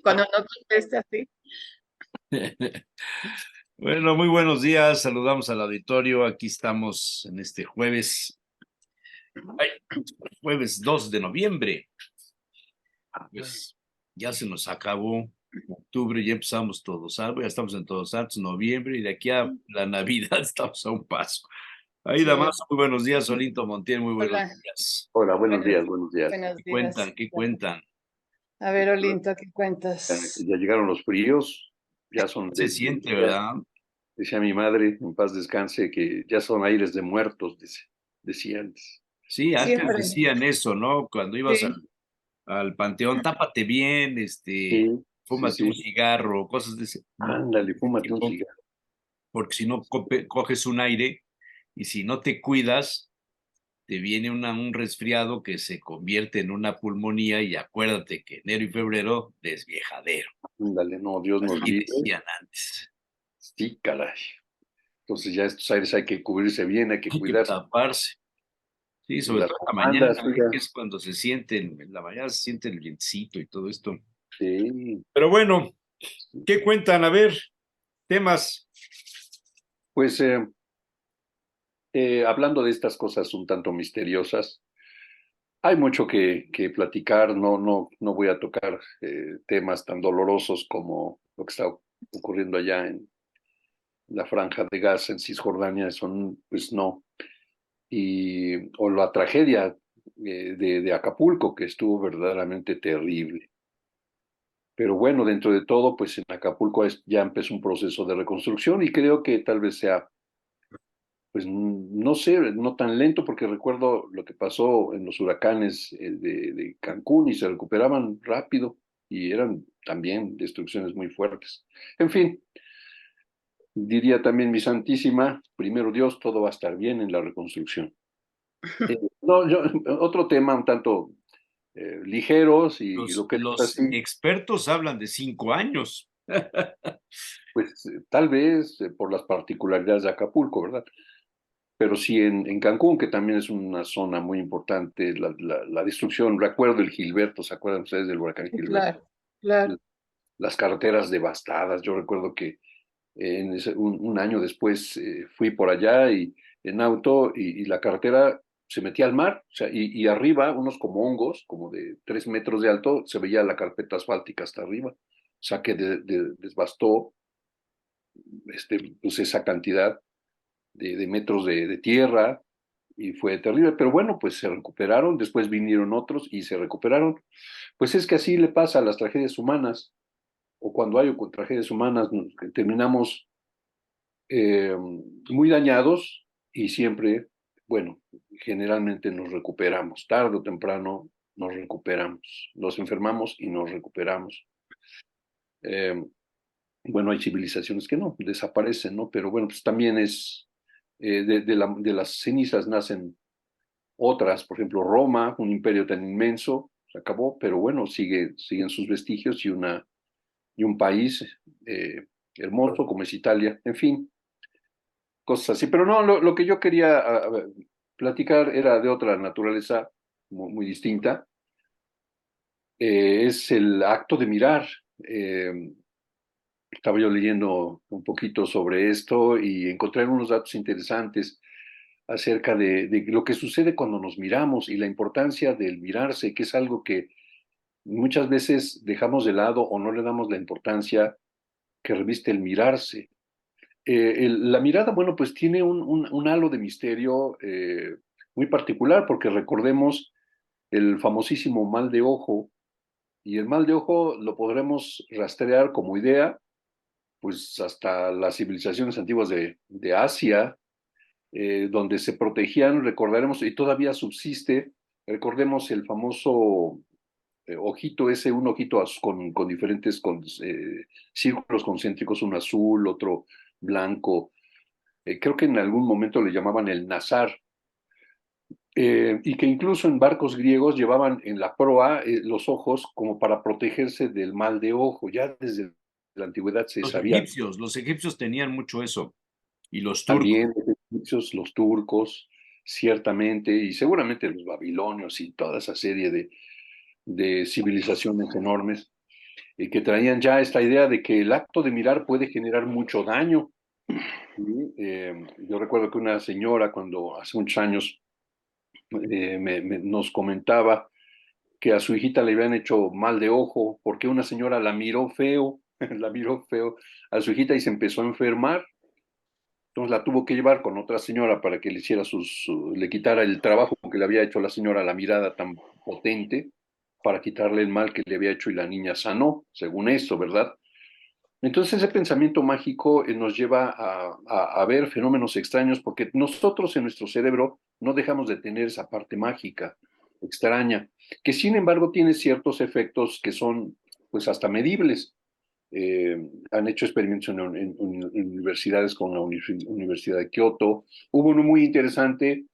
Cuando no contesta así. Bueno, muy buenos días. Saludamos al auditorio. Aquí estamos en este jueves, ay, jueves 2 de noviembre. Pues ya se nos acabó octubre, ya empezamos Todos Santos, ya estamos en Todos Santos, noviembre, y de aquí a la Navidad estamos a un paso. Ahí, Sí. Damaso, muy buenos días. Olinto Montiel, muy buenos Hola. días. Hola, buenos Buenos, días, buenos días. buenos ¿Qué días. cuentan? ¿Qué cuentan? A ver, Olinto, ¿qué cuentas? Ya llegaron los fríos, ya son, Se siente, ¿verdad? decía mi madre, en paz descanse, que ya son aires de muertos, decía antes. Sí, antes Siempre. decían eso, ¿no? Cuando ibas Sí, al panteón, tápate bien, Sí, sí, fúmate un sí, cigarro, cosas ándale, ese fúmate un tipo, cigarro. porque si no coges un aire y si no te cuidas, te viene un resfriado que se convierte en una pulmonía y acuérdate que enero y febrero desviejadero. Ándale, no, Dios nos Así libre. decían antes. Sí, caray. Entonces ya estos aires hay que cubrirse bien, hay que Hay que cuidarse. taparse. Sí, Y sobre las todo en la comandas, mañana, oiga, que es cuando en la mañana se siente el vientito y todo esto. sí. Pero bueno, ¿qué cuentan? A ver, temas. Pues hablando de estas cosas un tanto misteriosas, hay mucho que platicar, no voy a tocar temas tan dolorosos como lo que está ocurriendo allá en la Franja de Gaza, en Cisjordania, son, pues no. O la tragedia de Acapulco, que estuvo verdaderamente terrible. Pero bueno, dentro de todo, pues en Acapulco ya empezó un proceso de reconstrucción y creo que tal vez sea, pues no sé, no tan lento, porque recuerdo lo que pasó en los huracanes de Cancún y se recuperaban rápido y eran también destrucciones muy fuertes. En fin, diría también mi Santísima, primero Dios, todo va a estar bien en la reconstrucción. No, otro tema un tanto ligeros y lo que es Los así, expertos hablan de 5 años. pues tal vez por las particularidades de Acapulco, ¿verdad? Pero sí en Cancún, que también es una zona muy importante, la destrucción, recuerdo el Gilberto, ¿se acuerdan ustedes del huracán sí, Gilberto? claro, claro. Las carreteras devastadas, yo recuerdo que un año después fui por allá y en auto y la carretera se metía al mar, o sea, y arriba, unos como hongos, como de 3 metros de alto, se veía la carpeta asfáltica hasta arriba, o sea que desbastó pues esa cantidad de metros de tierra y fue terrible, pero bueno, pues se recuperaron, después vinieron otros y se recuperaron. Pues es que así le pasa a las tragedias humanas, o cuando hay tragedias humanas, que terminamos eh, muy dañados y siempre, bueno, generalmente nos recuperamos, tarde o temprano nos recuperamos, nos enfermamos y nos recuperamos. Eh, bueno, hay civilizaciones que no, desaparecen, ¿no? Pero bueno, pues también es, de las cenizas nacen otras, por ejemplo, Roma, un imperio tan inmenso, se acabó, pero bueno, siguen sus vestigios y un país eh, hermoso como es Italia, en fin, cosas así. Pero no, lo que yo quería ver, platicar era de otra naturaleza muy distinta. Es el acto de mirar. Estaba yo leyendo un poquito sobre esto y encontré unos datos interesantes acerca de lo que sucede cuando nos miramos y la importancia del mirarse, que es algo que muchas veces dejamos de lado o no le damos la importancia que reviste el mirarse. La mirada, bueno, pues tiene un halo de misterio muy particular, porque recordemos el famosísimo mal de ojo, y el mal de ojo lo podremos rastrear como idea, pues hasta las civilizaciones antiguas de Asia, donde se protegían, recordaremos, y todavía subsiste, recordemos el famoso ojito ese, un ojito con diferentes círculos concéntricos, uno azul, otro blanco. Creo que en algún momento le llamaban el nazar, y que incluso en barcos griegos llevaban en la proa los ojos como para protegerse del mal de ojo. Ya desde la antigüedad se sabía. Los egipcios tenían mucho eso, y los turcos. También los egipcios, los turcos, ciertamente, y seguramente los babilonios y toda esa serie de civilizaciones enormes. que traían ya esta idea de que el acto de mirar puede generar mucho daño. ¿Sí? Yo recuerdo que una señora, cuando hace muchos años nos comentaba que a su hijita le habían hecho mal de ojo porque una señora la miró feo, la miró feo a su hijita y se empezó a enfermar. Entonces la tuvo que llevar con otra señora para que le hiciera le quitara el trabajo que le había hecho la señora, la mirada tan potente, para quitarle el mal que le había hecho y la niña sanó, según esto, ¿verdad? Entonces ese pensamiento mágico nos lleva a ver fenómenos extraños porque nosotros en nuestro cerebro no dejamos de tener esa parte mágica, extraña, que sin embargo tiene ciertos efectos que son pues hasta medibles. Han hecho experimentos en universidades como la Universidad de Kioto. Hubo uno muy interesante,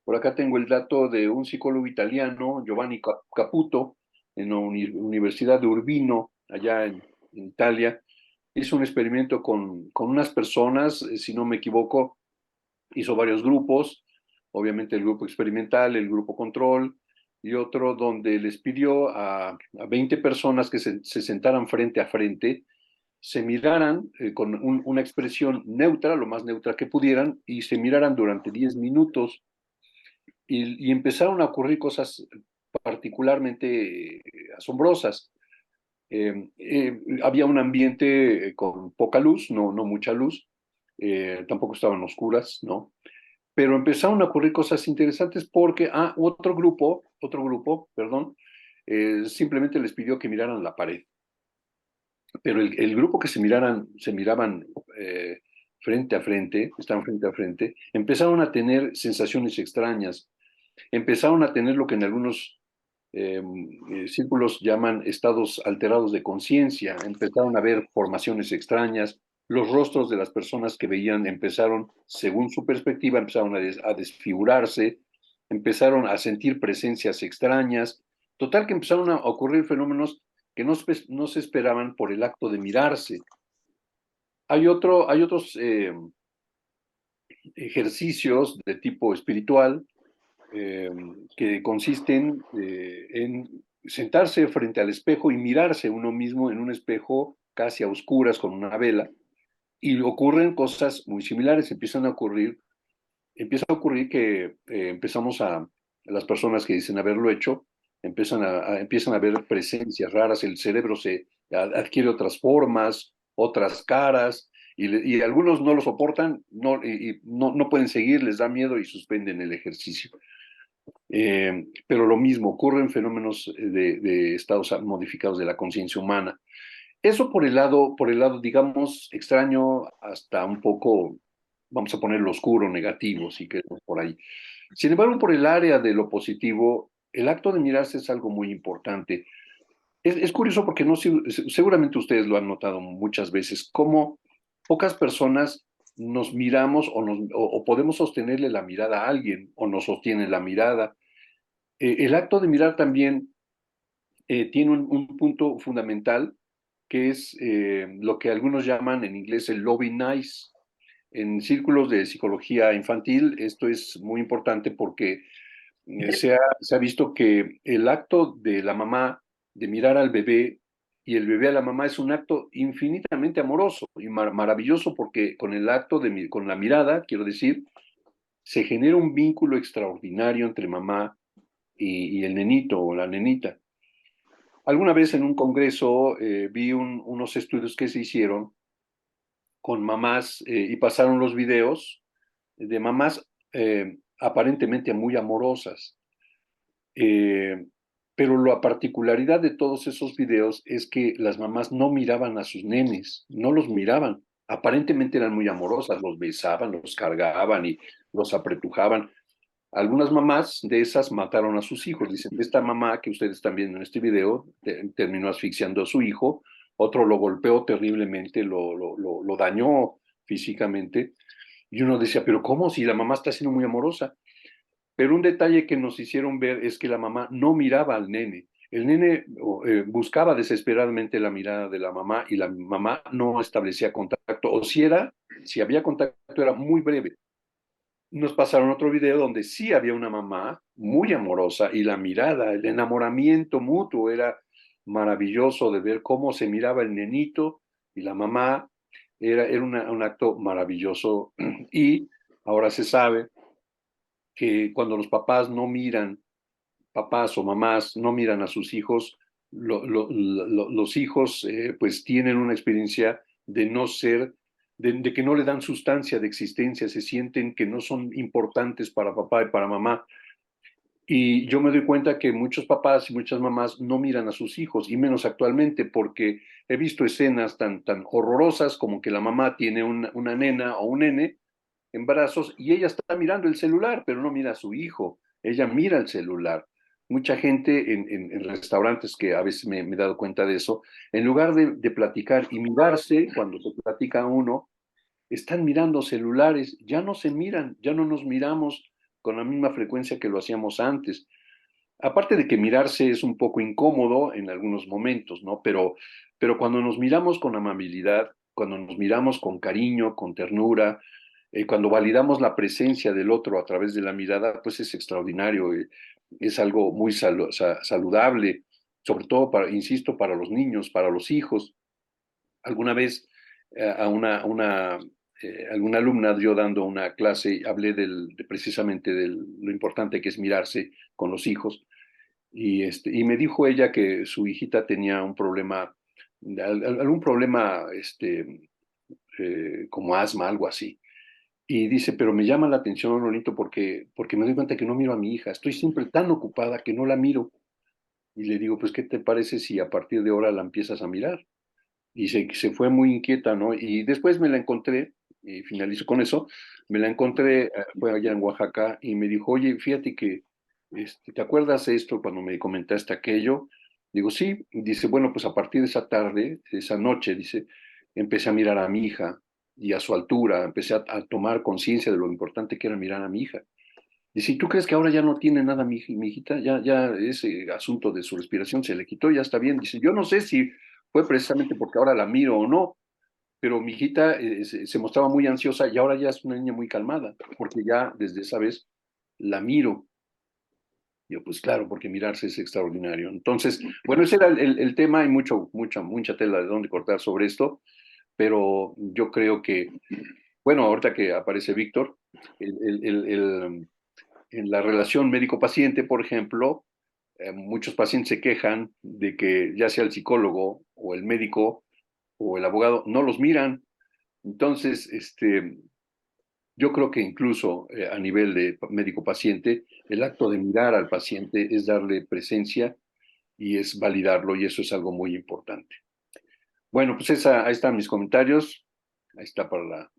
por acá tengo el dato de un psicólogo italiano, Giovanni Caputo, en la Universidad de Urbino, allá en Italia. Hizo un experimento con unas personas, si no me equivoco, hizo varios grupos, obviamente el grupo experimental, el grupo control, y otro donde les pidió a 20 personas que se sentaran frente a frente, se miraran con una expresión neutra, lo más neutra que pudieran, y se miraran durante 10 minutos, y empezaron a ocurrir cosas particularmente asombrosas. Había un ambiente con poca luz, no mucha luz, tampoco estaban oscuras, ¿no? Pero empezaron a ocurrir cosas interesantes porque, otro grupo, perdón, simplemente les pidió que miraran la pared. Pero el grupo que se miraban frente a frente, estaban frente a frente, empezaron a tener sensaciones extrañas, empezaron a tener lo que en algunos círculos llaman estados alterados de conciencia, empezaron a ver formaciones extrañas, los rostros de las personas que veían empezaron, según su perspectiva, empezaron a desfigurarse, empezaron a sentir presencias extrañas, total que empezaron a ocurrir fenómenos que no se esperaban por el acto de mirarse. Hay otros ejercicios de tipo espiritual eh, que consisten en sentarse frente al espejo y mirarse uno mismo en un espejo casi a oscuras con una vela, y ocurren cosas muy similares, empieza a ocurrir que empezamos las personas que dicen haberlo hecho, empiezan a ver presencias raras, el cerebro adquiere otras formas, otras caras, y algunos no lo soportan, no pueden seguir, les da miedo y suspenden el ejercicio. Pero lo mismo, ocurren fenómenos de estados modificados de la conciencia humana. Eso por el lado, digamos, extraño, hasta un poco, vamos a ponerlo oscuro, negativo, si queremos por ahí. Sin embargo, por el área de lo positivo, el acto de mirarse es algo muy importante. Es curioso porque seguramente ustedes lo han notado muchas veces, cómo pocas personas nos miramos o podemos sostenerle la mirada a alguien o nos sostienen la mirada. El acto de mirar también tiene un punto fundamental que es lo que algunos llaman en inglés el loving eyes. En círculos de psicología infantil esto es muy importante porque se ha visto que el acto de la mamá de mirar al bebé y el bebé a la mamá es un acto infinitamente amoroso y maravilloso porque con el acto con la mirada, quiero decir, se genera un vínculo extraordinario entre mamá y el nenito o la nenita. Alguna vez en un congreso vi unos estudios que se hicieron con mamás y pasaron los videos de mamás aparentemente muy amorosas. Eh, pero la particularidad de todos esos videos es que las mamás no miraban a sus nenes, no los miraban. Aparentemente eran muy amorosas, los besaban, los cargaban y los apretujaban. Algunas mamás de esas mataron a sus hijos. Dicen, esta mamá que ustedes están viendo en este video terminó asfixiando a su hijo, otro lo golpeó terriblemente, lo dañó físicamente. Y uno decía, pero ¿cómo si la mamá está siendo muy amorosa? Pero un detalle que nos hicieron ver es que la mamá no miraba al nene. El nene buscaba desesperadamente la mirada de la mamá y la mamá no establecía contacto. O si había contacto, era muy breve. Nos pasaron otro video donde sí había una mamá muy amorosa y la mirada, el enamoramiento mutuo era maravilloso de ver cómo se miraba el nenito y la mamá. Era un acto maravilloso. Y ahora se sabe que cuando los papás o mamás no miran a sus hijos, los hijos pues tienen una experiencia de no ser, de que no le dan sustancia de existencia, se sienten que no son importantes para papá y para mamá. Y yo me doy cuenta que muchos papás y muchas mamás no miran a sus hijos, y menos actualmente, porque he visto escenas tan horrorosas como que la mamá tiene una nena o un nene en brazos y ella está mirando el celular, pero no mira a su hijo, ella mira el celular. Mucha gente en restaurantes, que a veces me he dado cuenta de eso, en lugar de platicar y mirarse, cuando se platica uno, están mirando celulares, ya no se miran, ya no nos miramos con la misma frecuencia que lo hacíamos antes. Aparte de que mirarse es un poco incómodo en algunos momentos, ¿no? Pero cuando nos miramos con amabilidad, cuando nos miramos con cariño, con ternura, cuando validamos la presencia del otro a través de la mirada, pues es extraordinario, es algo muy saludable, sobre todo para, insisto, para los niños, para los hijos. Alguna vez a alguna alumna, yo dando una clase, hablé precisamente de lo importante que es mirarse con los hijos, y me dijo ella que su hijita tenía un problema, algún problema como asma, algo así. Y dice, pero me llama la atención, Lolito, porque me doy cuenta que no miro a mi hija, estoy siempre tan ocupada que no la miro. Y le digo, pues, ¿qué te parece si a partir de ahora la empiezas a mirar? Y se fue muy inquieta, ¿no? Y después me la encontré, y finalizo con eso, me la encontré, fue allá en Oaxaca, y me dijo, oye, fíjate que, ¿te acuerdas de esto cuando me comentaste aquello? Digo, sí. Y dice, bueno, pues a partir de esa tarde, esa noche, dice, empecé a mirar a mi hija y a su altura, empecé a tomar conciencia de lo importante que era mirar a mi hija. Dice, ¿y tú crees que ahora ya no tiene nada mi hijita? Ya ese asunto de su respiración se le quitó, ya está bien. Dice, yo no sé si fue precisamente porque ahora la miro o no, pero mi hijita se mostraba muy ansiosa y ahora ya es una niña muy calmada, porque ya desde esa vez la miro. Yo, pues claro, porque mirarse es extraordinario. Entonces, bueno, ese era el tema. Hay mucha tela de dónde cortar sobre esto, pero yo creo que, bueno, ahorita que aparece Víctor, el, el, el, el, en la relación médico-paciente, por ejemplo, muchos pacientes se quejan de que ya sea el psicólogo o el médico o el abogado no los miran. Entonces, yo creo que incluso a nivel de médico-paciente, el acto de mirar al paciente es darle presencia y es validarlo, y eso es algo muy importante. Bueno, pues ahí están mis comentarios. Ahí está para la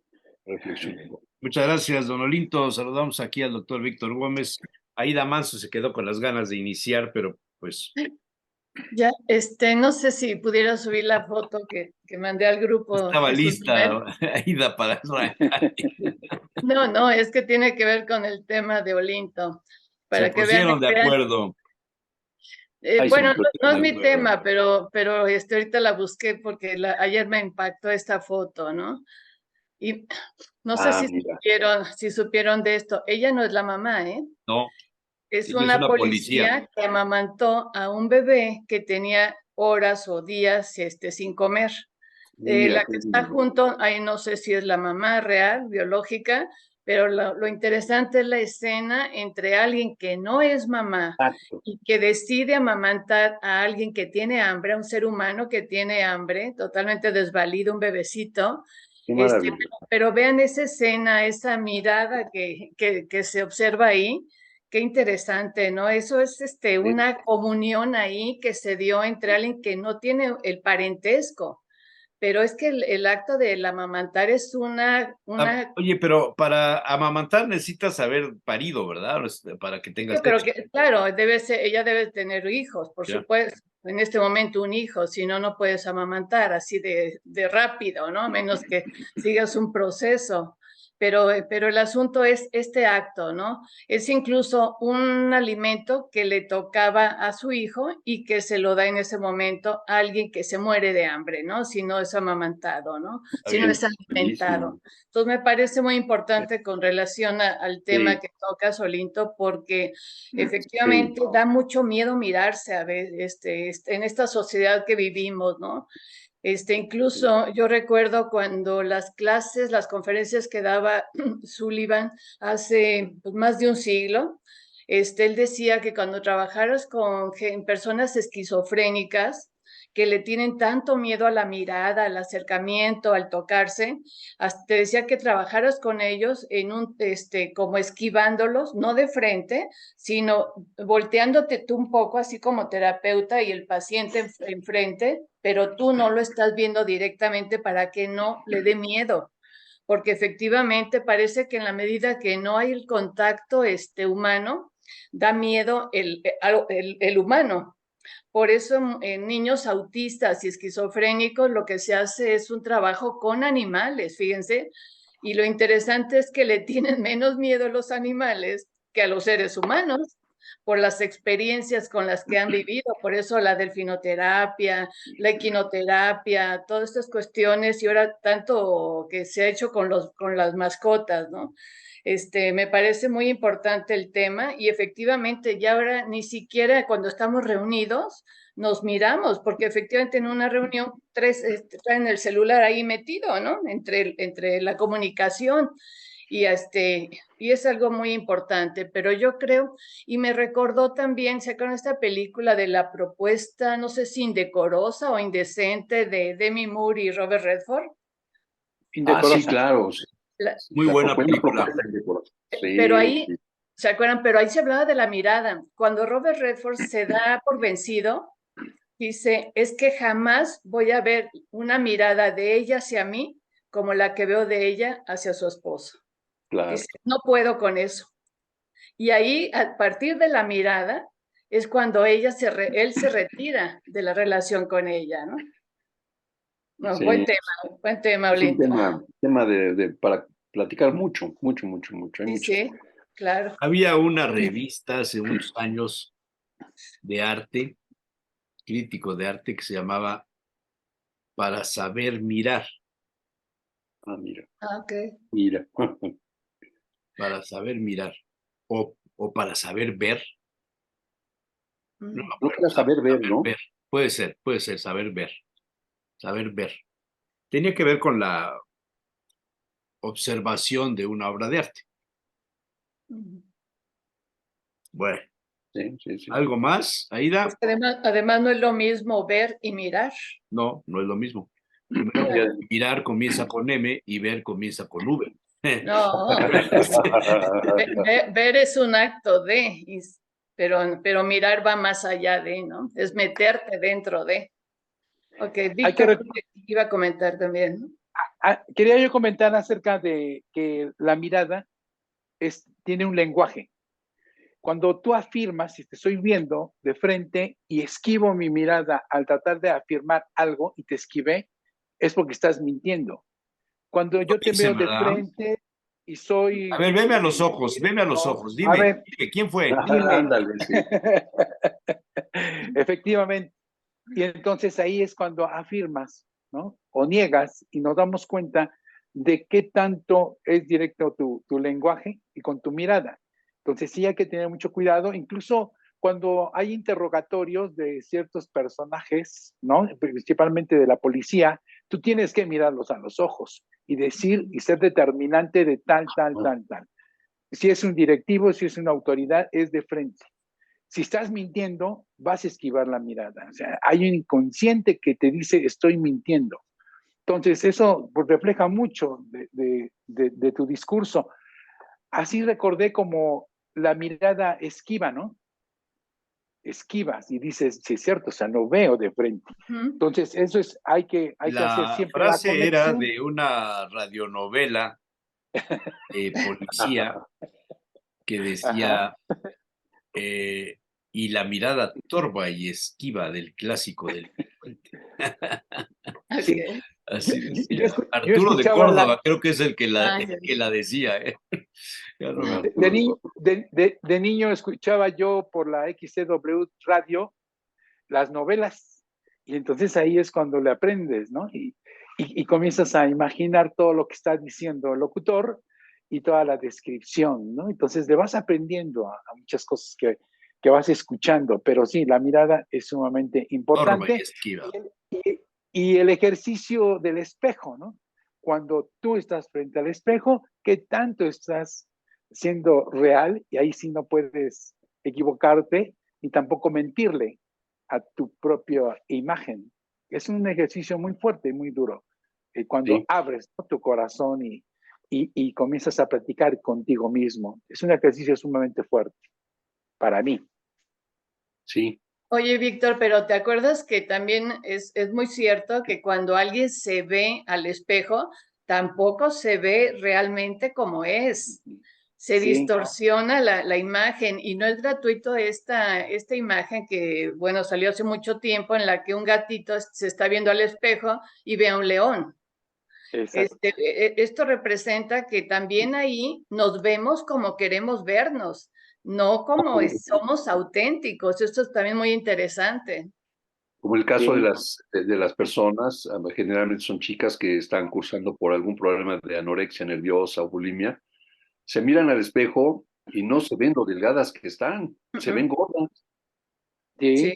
reflexión. Muchas gracias, don Olinto. Saludamos aquí al doctor Víctor Gómez. Aida Manso se quedó con las ganas de iniciar, pero pues Ya, no sé si pudiera subir la foto que mandé al grupo estaba de su número. lista Aida para arrancar. No, no, es que tiene que ver con el tema de Olinto, Se para que vean. pusieron de acuerdo. Ahí se Bueno, no, no es pusieron de mi acuerdo. tema, pero ahorita la busqué porque ayer me impactó esta foto, ¿no? Y no sé Mira. si supieron de esto. Ella no es la mamá, ¿eh? No, Es ella es una una policía. policía que amamantó a un bebé que tenía horas o días sin comer. Mira, La que está junto, ahí no sé si es la mamá real, biológica, pero lo interesante es la escena entre alguien que no es mamá exacto. y que decide amamantar a alguien que tiene hambre, a un ser humano que tiene hambre, totalmente desvalido, un bebecito. Qué maravilla. Pero vean esa escena, esa mirada que se observa ahí. Qué interesante, ¿no? Eso es una comunión ahí que se dio entre alguien que no tiene el parentesco, pero es que el acto del amamantar es Oye, pero para amamantar necesitas haber parido, ¿verdad? Para que tengas yo creo leche. que, claro, ella debe tener hijos, por Ya. supuesto, en este momento un hijo, si no, no puedes amamantar así de rápido, ¿no? A menos que sigas un proceso. pero el asunto es este acto, ¿no? Es incluso un alimento que le tocaba a su hijo y que se lo da en ese momento a alguien que se muere de hambre, ¿no? Si no es amamantado, ¿no? Está Si no bien, es alimentado. bellísimo. Entonces me parece muy importante con relación al tema Sí, que toca Solinto, porque sí. efectivamente da mucho miedo mirarse a ver, en esta sociedad que vivimos, ¿no? Incluso yo recuerdo cuando las clases, las conferencias que daba Sullivan hace pues, más de un siglo, él decía que cuando trabajaras con personas esquizofrénicas que le tienen tanto miedo a la mirada, al acercamiento, al tocarse, hasta te decía que trabajaras con ellos como esquivándolos, no de frente, sino volteándote tú un poco, así como terapeuta y el paciente enfrente, pero tú no lo estás viendo directamente para que no le dé miedo, porque efectivamente parece que en la medida que no hay el contacto humano, da miedo el humano. Por eso en niños autistas y esquizofrénicos lo que se hace es un trabajo con animales, fíjense, y lo interesante es que le tienen menos miedo a los animales que a los seres humanos por las experiencias con las que han vivido, por eso la delfinoterapia, la equinoterapia, todas estas cuestiones y ahora tanto que se ha hecho con las mascotas, ¿no? Me parece muy importante el tema y efectivamente ya ahora ni siquiera cuando estamos reunidos nos miramos, porque efectivamente en una reunión traen el celular ahí metido, ¿no? Entre la comunicación y es algo muy importante, pero yo creo, y me recordó también, ¿sacaron esta película de la propuesta, no sé si indecorosa o indecente de Demi Moore y Robert Redford? Ah, sí, Indecorosa. claro. Sí, La- sí, Muy buena una película. propuesta indecorosa. pero Sí, ahí, sí. ¿se acuerdan? Pero ahí se hablaba de la mirada. Cuando Robert Redford se da por vencido, dice, es que jamás voy a ver una mirada de ella hacia mí como la que veo de ella hacia su esposo. Claro. Dice, no puedo con eso. Y ahí, a partir de la mirada, es cuando él se retira de la relación con ella, ¿no? No, Sí, buen tema, es un Olinto. tema para platicar mucho, mucho, mucho, mucho. Hay Sí, muchas sí, cosas. claro. Había una revista hace unos años de arte, crítico de arte, que se llamaba Para Saber Mirar, Ah, mira, Ah, ok. mira. para saber mirar, o para saber ver, no me No acuerdo, para saber ver, saber ¿no? ver, puede ser, saber ver. Tenía que ver con la observación de una obra de arte. Bueno, Sí, sí, sí. ¿algo más, Es Aida? que además no es lo mismo ver y mirar. No, no es lo mismo. Primero, mirar comienza con M y ver comienza con V. No, ver es un acto pero mirar va más allá de, ¿no? Es meterte dentro de. Ok, Hay que Víctor, iba a comentar también, ¿no? quería yo comentar acerca de que la mirada tiene un lenguaje. Cuando tú afirmas, si te estoy viendo de frente y esquivo mi mirada al tratar de afirmar algo y te esquivé, es porque estás mintiendo. Cuando yo te veo Dicen, de ¿verdad? frente y A soy... ver, veme a los ojos, A dime, ver, ¿quién fue? dime. Ándale, sí. Efectivamente. Y entonces ahí es cuando afirmas, ¿no? O niegas y nos damos cuenta de qué tanto es directo tu lenguaje y con tu mirada. Entonces sí hay que tener mucho cuidado, incluso cuando hay interrogatorios de ciertos personajes, ¿no? Principalmente de la policía, tú tienes que mirarlos a los ojos y decir y ser determinante de tal, tal, tal, tal. Si es un directivo, si es una autoridad, es de frente. Si estás mintiendo, vas a esquivar la mirada. O sea, hay un inconsciente que te dice estoy mintiendo. Entonces, eso pues, refleja mucho de tu discurso. Así recordé como la mirada esquiva, ¿no? Esquivas y dices, sí es cierto, o sea, no veo de frente. Entonces, eso es, hay que hacer La siempre la frase era conexión. de una radionovela de policía que Ajá. decía, y la mirada torva y esquiva del clásico delincuente. Ok. Sí, Así Yo decía. yo Arturo de escuchaba Córdoba, creo que es el que Ah, el que la decía, ¿eh? Ya no me de, acuerdo. de niño escuchaba yo por la XCW radio las novelas. Y entonces ahí es cuando le aprendes, ¿no? Y comienzas a imaginar todo lo que está diciendo el locutor y toda la descripción, ¿no? Entonces le vas aprendiendo a muchas cosas que vas escuchando, pero sí, la mirada es sumamente Orbe importante. Esquiva. Y el ejercicio del espejo, ¿no? Cuando tú estás frente al espejo, ¿qué tanto estás siendo real? Y ahí sí no puedes equivocarte ni tampoco mentirle a tu propia imagen. Es un ejercicio muy fuerte y muy duro. Cuando Sí, abres, ¿no?, tu corazón y comienzas a platicar contigo mismo. Es un ejercicio sumamente fuerte para mí. sí. Oye, Víctor, pero ¿te acuerdas que también es muy cierto que cuando alguien se ve al espejo, tampoco se ve realmente como es? Se Sí, distorsiona la imagen y no es gratuito esta imagen que, bueno, salió hace mucho tiempo en la que un gatito se está viendo al espejo y ve a un león. exacto. Esto representa que también ahí nos vemos como queremos vernos, no como somos auténticos. Esto es también muy interesante. Como el caso de Sí, de las personas, generalmente son chicas que están cursando por algún problema de anorexia nerviosa o bulimia, se miran al espejo y no se ven lo delgadas que están, se ven gordas. Sí. sí.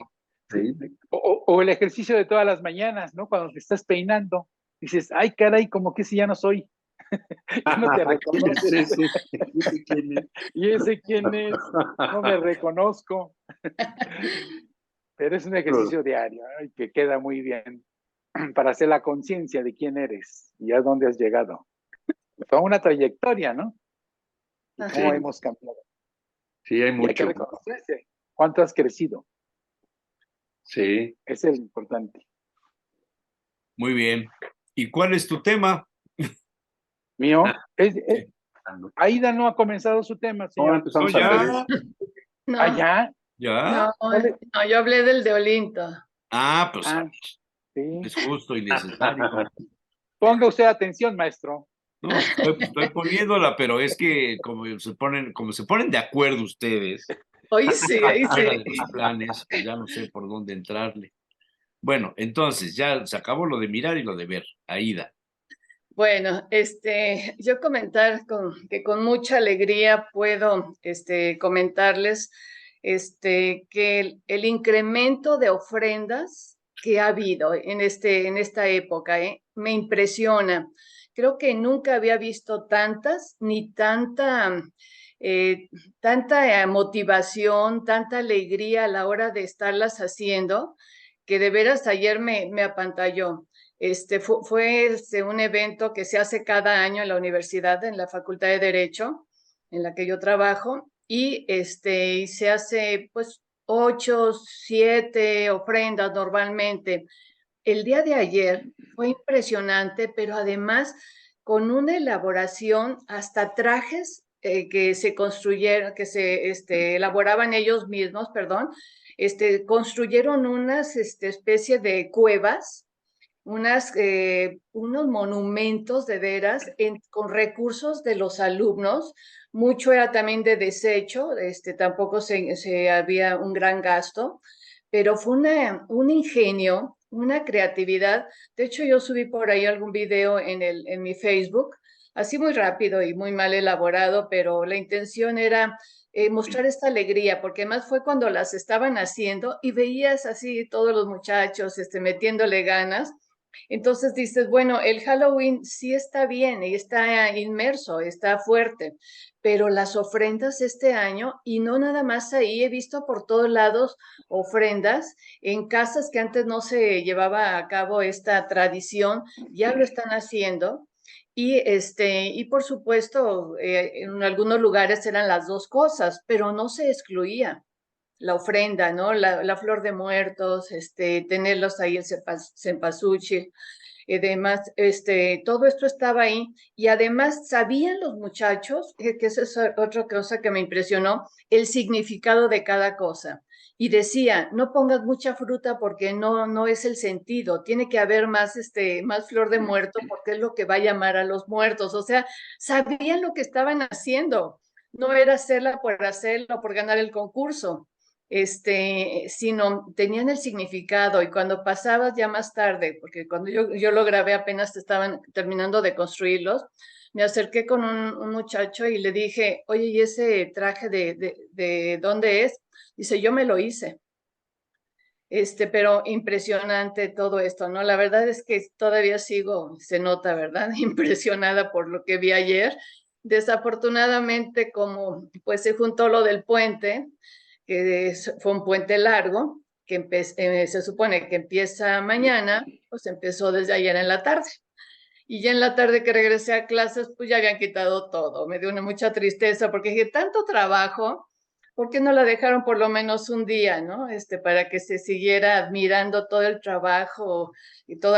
Sí. Sí. O el ejercicio de todas las mañanas, ¿no? Cuando te estás peinando, dices, ay, caray, como que si ya no soy, ya no te ¿Quién es reconoces. ese? ¿Ese quién es? ¿Y ese quién es? No me reconozco. Pero es un ejercicio diario, ¿no? Y que queda muy bien para hacer la conciencia de quién eres y a dónde has llegado. Toda una trayectoria, ¿no? Y cómo Ajá. Sí, hemos cambiado. sí, hay Y hay que mucho. reconocerse cuánto has crecido. Sí. Ese es lo importante. Muy bien. ¿Y cuál es tu tema? Mío, Sí. Aida no ha comenzado su tema, No, señor. No, empezamos al revés. ya, No, Allá. ya. no, ¿Cuál? no, yo hablé del de Olinto. Ah, pues Ah, sí. es justo y necesario. Ponga usted atención, maestro. No, estoy poniéndola, pero es que como se ponen de acuerdo ustedes, Hoy sí, ahí fuera sí. de los planes, pues ya no sé por dónde entrarle. Bueno, entonces ya se acabó lo de mirar y lo de ver. Aida. Bueno, yo comentar que con mucha alegría puedo, comentarles, que el incremento de ofrendas que ha habido en esta época, me impresiona. Creo que nunca había visto tantas, ni eh, tanta motivación, tanta alegría a la hora de estarlas haciendo, que de veras ayer me apantalló. Fue un evento que se hace cada año en la universidad, en la Facultad de Derecho, en la que yo trabajo, y se hace pues 8, 7 ofrendas normalmente. El día de ayer fue impresionante, pero además con una elaboración, hasta trajes que se construyeron, que se elaboraban ellos mismos, perdón, construyeron unas especie de cuevas, unos monumentos de veras con recursos de los alumnos. Mucho era también de desecho, tampoco se había un gran gasto, pero fue un ingenio, una creatividad. De hecho, yo subí por ahí algún video en mi Facebook, así muy rápido y muy mal elaborado, pero la intención era mostrar esta alegría, porque además fue cuando las estaban haciendo y veías así todos los muchachos metiéndole ganas. Entonces dices, bueno, el Halloween sí está bien y está inmerso, está fuerte, pero las ofrendas este año, y no nada más ahí, he visto por todos lados ofrendas en casas que antes no se llevaba a cabo esta tradición, ya lo están haciendo. Y por supuesto, en algunos lugares eran las dos cosas, pero no se excluía la ofrenda, ¿no? La flor de muertos, tenerlos ahí, el cempasúchil. además, todo esto estaba ahí y además sabían los muchachos, que esa es otra cosa que me impresionó, el significado de cada cosa. Y decía, no pongas mucha fruta porque no es el sentido, tiene que haber más flor de muerto porque es lo que va a llamar a los muertos. O sea, sabían lo que estaban haciendo, no era hacerlo por ganar el concurso, sino tenían el significado y cuando pasabas ya más tarde, porque cuando yo lo grabé apenas estaban terminando de construirlos, me acerqué con un muchacho y le dije, oye, ¿y ese traje de dónde es? Dice, yo me lo hice. Pero impresionante todo esto, ¿no? La verdad es que todavía sigo, se nota, ¿verdad? Impresionada por lo que vi ayer. Desafortunadamente, como pues se juntó lo del puente, que fue un puente largo, que se supone que empieza mañana, pues empezó desde ayer en la tarde. Y ya en la tarde que regresé a clases, pues ya habían quitado todo. Me dio mucha tristeza porque dije, tanto trabajo, ¿por qué no la dejaron por lo menos un día, ¿no? Para que se siguiera admirando todo el trabajo y todo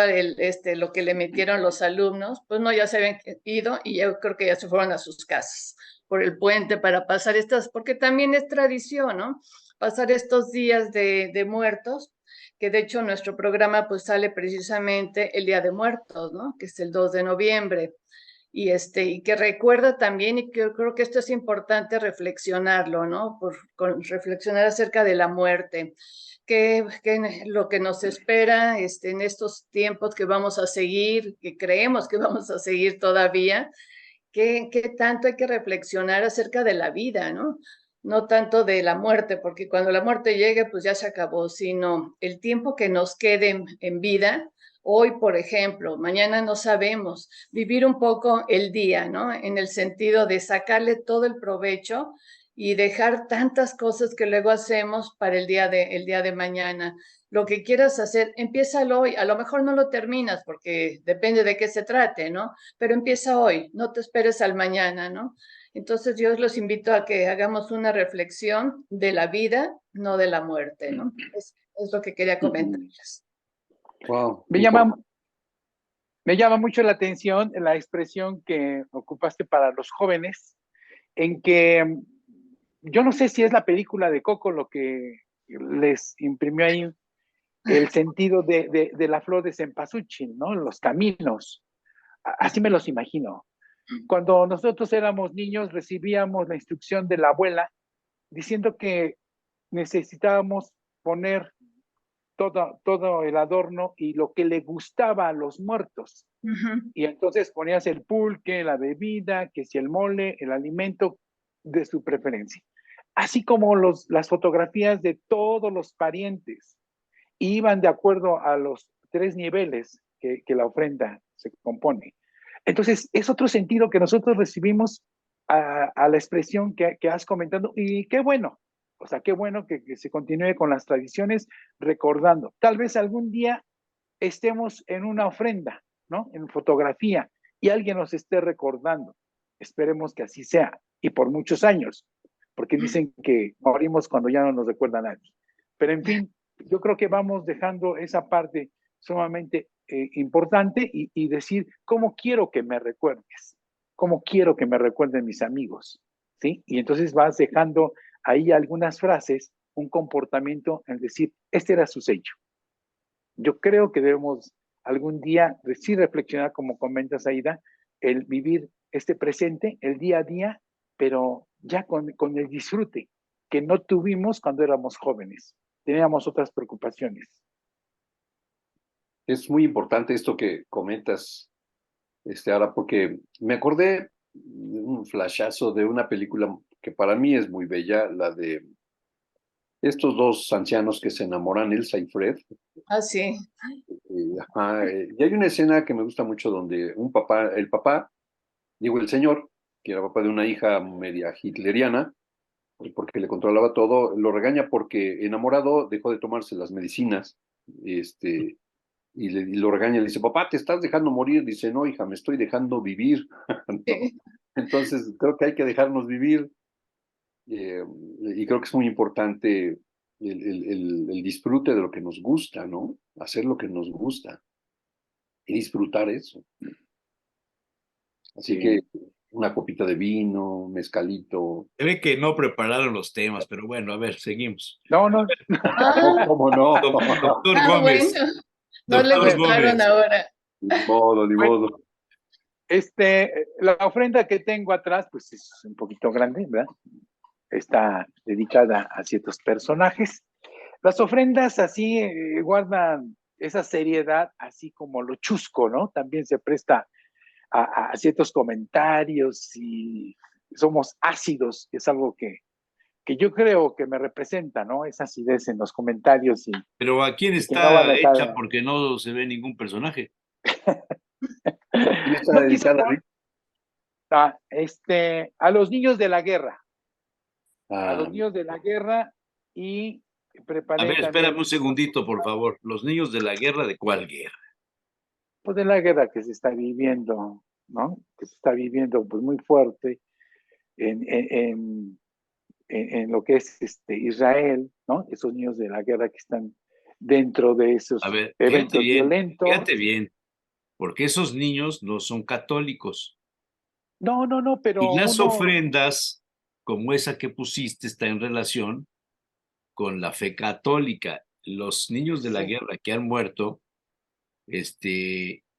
lo que le metieron los alumnos. Pues no, ya se habían ido y yo creo que ya se fueron a sus casas por el puente para pasar porque también es tradición, ¿no? Pasar estos días de muertos, que de hecho nuestro programa pues sale precisamente el Día de Muertos, ¿no? Que es el 2 de noviembre. Y que recuerda también, y que yo creo que esto es importante reflexionarlo, ¿no? Reflexionar acerca de la muerte, que lo que nos espera en estos tiempos que vamos a seguir, que creemos que vamos a seguir todavía, qué tanto hay que reflexionar acerca de la vida, ¿no? No tanto de la muerte, porque cuando la muerte llegue, pues ya se acabó, sino el tiempo que nos quede en vida. Hoy, por ejemplo, mañana no sabemos, vivir un poco el día, ¿no? En el sentido de sacarle todo el provecho y dejar tantas cosas que luego hacemos para el día de mañana. Lo que quieras hacer, empiézalo hoy. A lo mejor no lo terminas porque depende de qué se trate, ¿no? Pero empieza hoy, no te esperes al mañana, ¿no? Entonces yo los invito a que hagamos una reflexión de la vida, no de la muerte, ¿no? Es lo que quería comentarles. Wow. Me llama mucho la atención la expresión que ocupaste para los jóvenes, en que yo no sé si es la película de Coco lo que les imprimió ahí el sentido de la flor de cempasúchil, ¿no? Los caminos. Así me los imagino. Cuando nosotros éramos niños recibíamos la instrucción de la abuela diciendo que necesitábamos poner todo el adorno y lo que le gustaba a los muertos. Uh-huh. Y entonces ponías el pulque, la bebida, que si el mole, el alimento de su preferencia. Así como las fotografías de todos los parientes iban de acuerdo a los 3 niveles que la ofrenda se compone. Entonces, es otro sentido que nosotros recibimos a la expresión que has comentado y qué bueno. O sea, qué bueno que se continúe con las tradiciones recordando. Tal vez algún día estemos en una ofrenda, ¿no? En fotografía y alguien nos esté recordando. Esperemos que así sea y por muchos años, porque dicen que morimos cuando ya no nos recuerda nadie. Pero en fin, yo creo que vamos dejando esa parte sumamente importante y decir, ¿cómo quiero que me recuerdes? ¿Cómo quiero que me recuerden mis amigos? ¿Sí? Y entonces vas dejando ahí algunas frases, un comportamiento, en decir, este era su sello. Yo creo que debemos algún día sí reflexionar, como comentas, Aida, el vivir este presente, el día a día, pero ya con el disfrute que no tuvimos cuando éramos jóvenes. Teníamos otras preocupaciones. Es muy importante esto que comentas, ahora, porque me acordé de un flashazo de una película que para mí es muy bella, la de estos dos ancianos que se enamoran, Elsa y Fred. Ah, sí. Y hay una escena que me gusta mucho donde el papá, digo el señor, que era papá de una hija media hitleriana, porque le controlaba todo, lo regaña porque enamorado dejó de tomarse las medicinas, y lo regaña, le dice, papá, te estás dejando morir. Dice, no, hija, me estoy dejando vivir. ¿No? Entonces, creo que hay que dejarnos vivir, y creo que es muy importante el disfrute de lo que nos gusta, ¿no? Hacer lo que nos gusta. y disfrutar eso. Así Sí. que una copita de vino, mezcalito. Se ve que no prepararon los temas, pero bueno, a ver, seguimos. No, no. Ah, ¿Cómo no? Doctor Gómez, bueno, no le doctor gustaron Gómez. ahora. Ni modo, ni Bueno, modo. La ofrenda que tengo atrás, pues es un poquito grande, ¿verdad? Está dedicada a ciertos personajes. Las ofrendas así guardan esa seriedad, así como lo chusco, ¿no? También se presta a ciertos comentarios y somos ácidos, es algo que yo creo que me representa, ¿no? Esa acidez en los comentarios Pero ¿a quién y que no va a está dejar. hecha porque no se ve ningún personaje? ¿Quién está No quise dedicada, poner a los niños de la guerra, a los Ah, niños de la guerra y A preparé ver, espérame un también, segundito, por favor. ¿Los niños de la guerra de cuál guerra? pues de la guerra que se está viviendo, ¿no? Que se está viviendo pues muy fuerte en, en, en, en lo que es Israel, ¿no? Esos niños de la guerra que están dentro de esos A ver, eventos violentos. fíjate bien, porque esos niños no son católicos. No, no, no, Y pero las uno, ofrendas, como esa que pusiste, está en relación con la fe católica. Los niños de la sí, guerra que han muerto,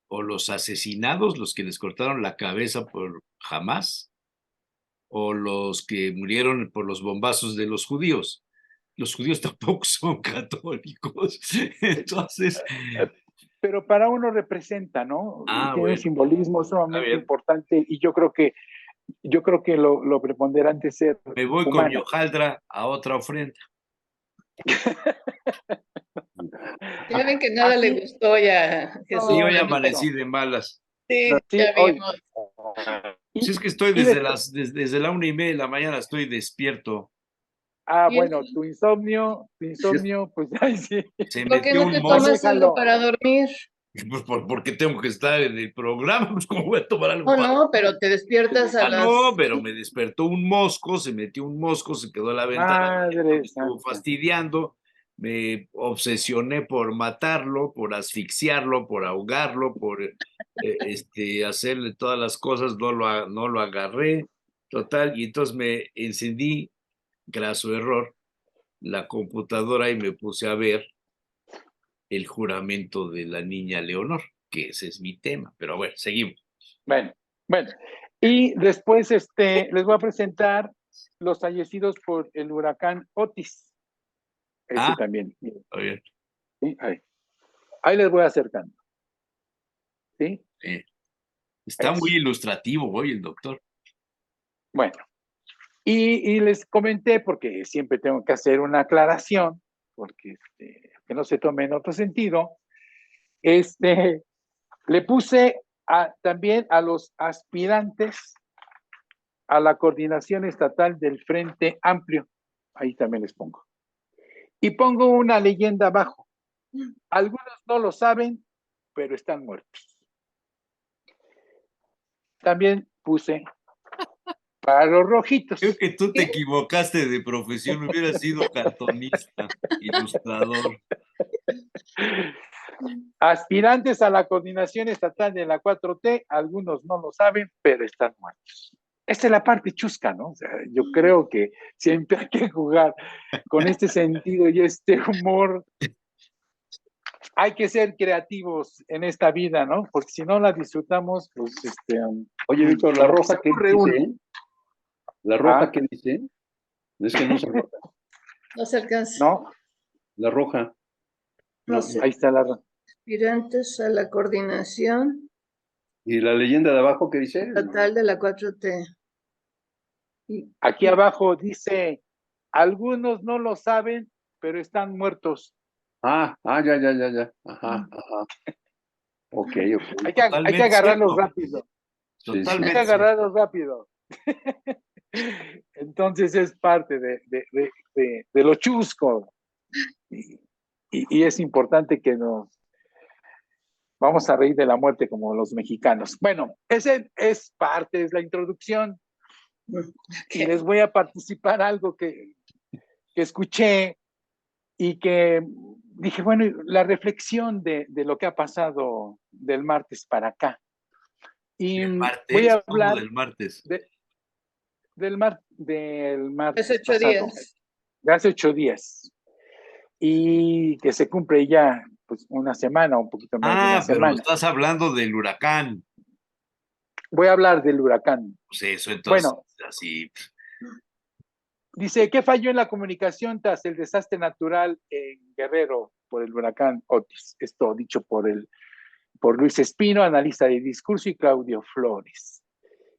o los asesinados, los que les cortaron la cabeza por Hamas, o los que murieron por los bombazos de los judíos. Los judíos tampoco son católicos. Entonces, pero para uno representa, ¿no? Tiene un bueno, simbolismo está sumamente bien. importante y yo creo que lo preponderante es ser Me voy con mi humano. hojaldra a otra ofrenda. Ya ven que nada le Aquí, gustó ya, Y Jesús, no, hoy no manito. amanecí gustó. de malas. Sí, Sí, ya hoy. vimos. Si Y, es que estoy y después, desde la 1:30 de la mañana, estoy despierto. ¿Y eso? bueno, tu insomnio, pues ahí sí, Se ¿Por qué metió no un te mosco, tomas algo manéjalo. para dormir? pues porque tengo que estar en el programa, pues cómo voy a tomar algo Oh, para... no, pero te despiertas a Ah, no, las... pero me despertó un mosco, se metió un mosco, se quedó a la ventana abierta, me Madre estuvo santa. fastidiando, me obsesioné por matarlo, por asfixiarlo, por ahogarlo, por hacerle todas las cosas, no lo agarré, total, y entonces me encendí, graso error, la computadora y me puse a ver el juramento de la niña Leonor, que ese es mi tema, pero bueno, seguimos. Bueno, bueno. Y después les voy a presentar los fallecidos por el huracán Otis. Ese Ah, también. Miren, está bien. ¿sí? Ahí les voy acercando. ¿Sí? Está muy Eso. ilustrativo hoy el doctor. Bueno. Y les comenté, porque siempre tengo que hacer una aclaración, porque que no se tome en otro sentido, le puse también a los aspirantes a la coordinación estatal del Frente Amplio. Ahí también les pongo. Y pongo una leyenda abajo. Algunos no lo saben, pero están muertos. También puse para los Creo rojitos. que tú te ¿Qué? equivocaste de profesión, hubiera sido cartonista, ilustrador. Aspirantes a la coordinación estatal de la 4T, algunos no lo saben, pero están muertos. Esta es la parte chusca, ¿no? O sea, yo creo que siempre hay que jugar con este sentido y este humor. Hay que ser creativos en esta vida, ¿no? Porque si no la disfrutamos, pues oye, Víctor, ¿la como que se roja qué aburre uno. dice? ¿La roja ¿Ah? qué dice? Es que no se nota. No se alcanza. ¿No? La roja. No, Los no. Ahí está la... aspirantes a la coordinación ¿Y la leyenda de abajo qué dice? estatal de la 4T. Y, Aquí abajo dice, algunos no lo saben, pero están muertos. Ya, ya, ya, ya. Ajá, ajá. Ok, ok. Hay que Totalmente agarrarlos cierto, rápido. Sí, sí. Hay que totalmente cierto. agarrarlos rápido. Entonces es parte de lo chusco. Y es importante que nos vamos a reír de la muerte como los mexicanos. Bueno, ese es parte, es la introducción. Y les voy a participar algo que escuché y que dije, bueno, la reflexión de lo que ha pasado del martes para acá. Y ¿Del voy martes? a ¿Cómo hablar del martes? del Hace martes 8 días. pasado, de hace 8 días, y que se cumple ya pues una semana, un poquito más de una Pero semana. estás hablando del huracán. Voy a hablar del huracán. Pues eso, entonces, Bueno, así. dice, ¿qué falló en la comunicación tras el desastre natural en Guerrero por el huracán Otis? Esto dicho por Luis Espino, analista de discurso, y Claudio Flores.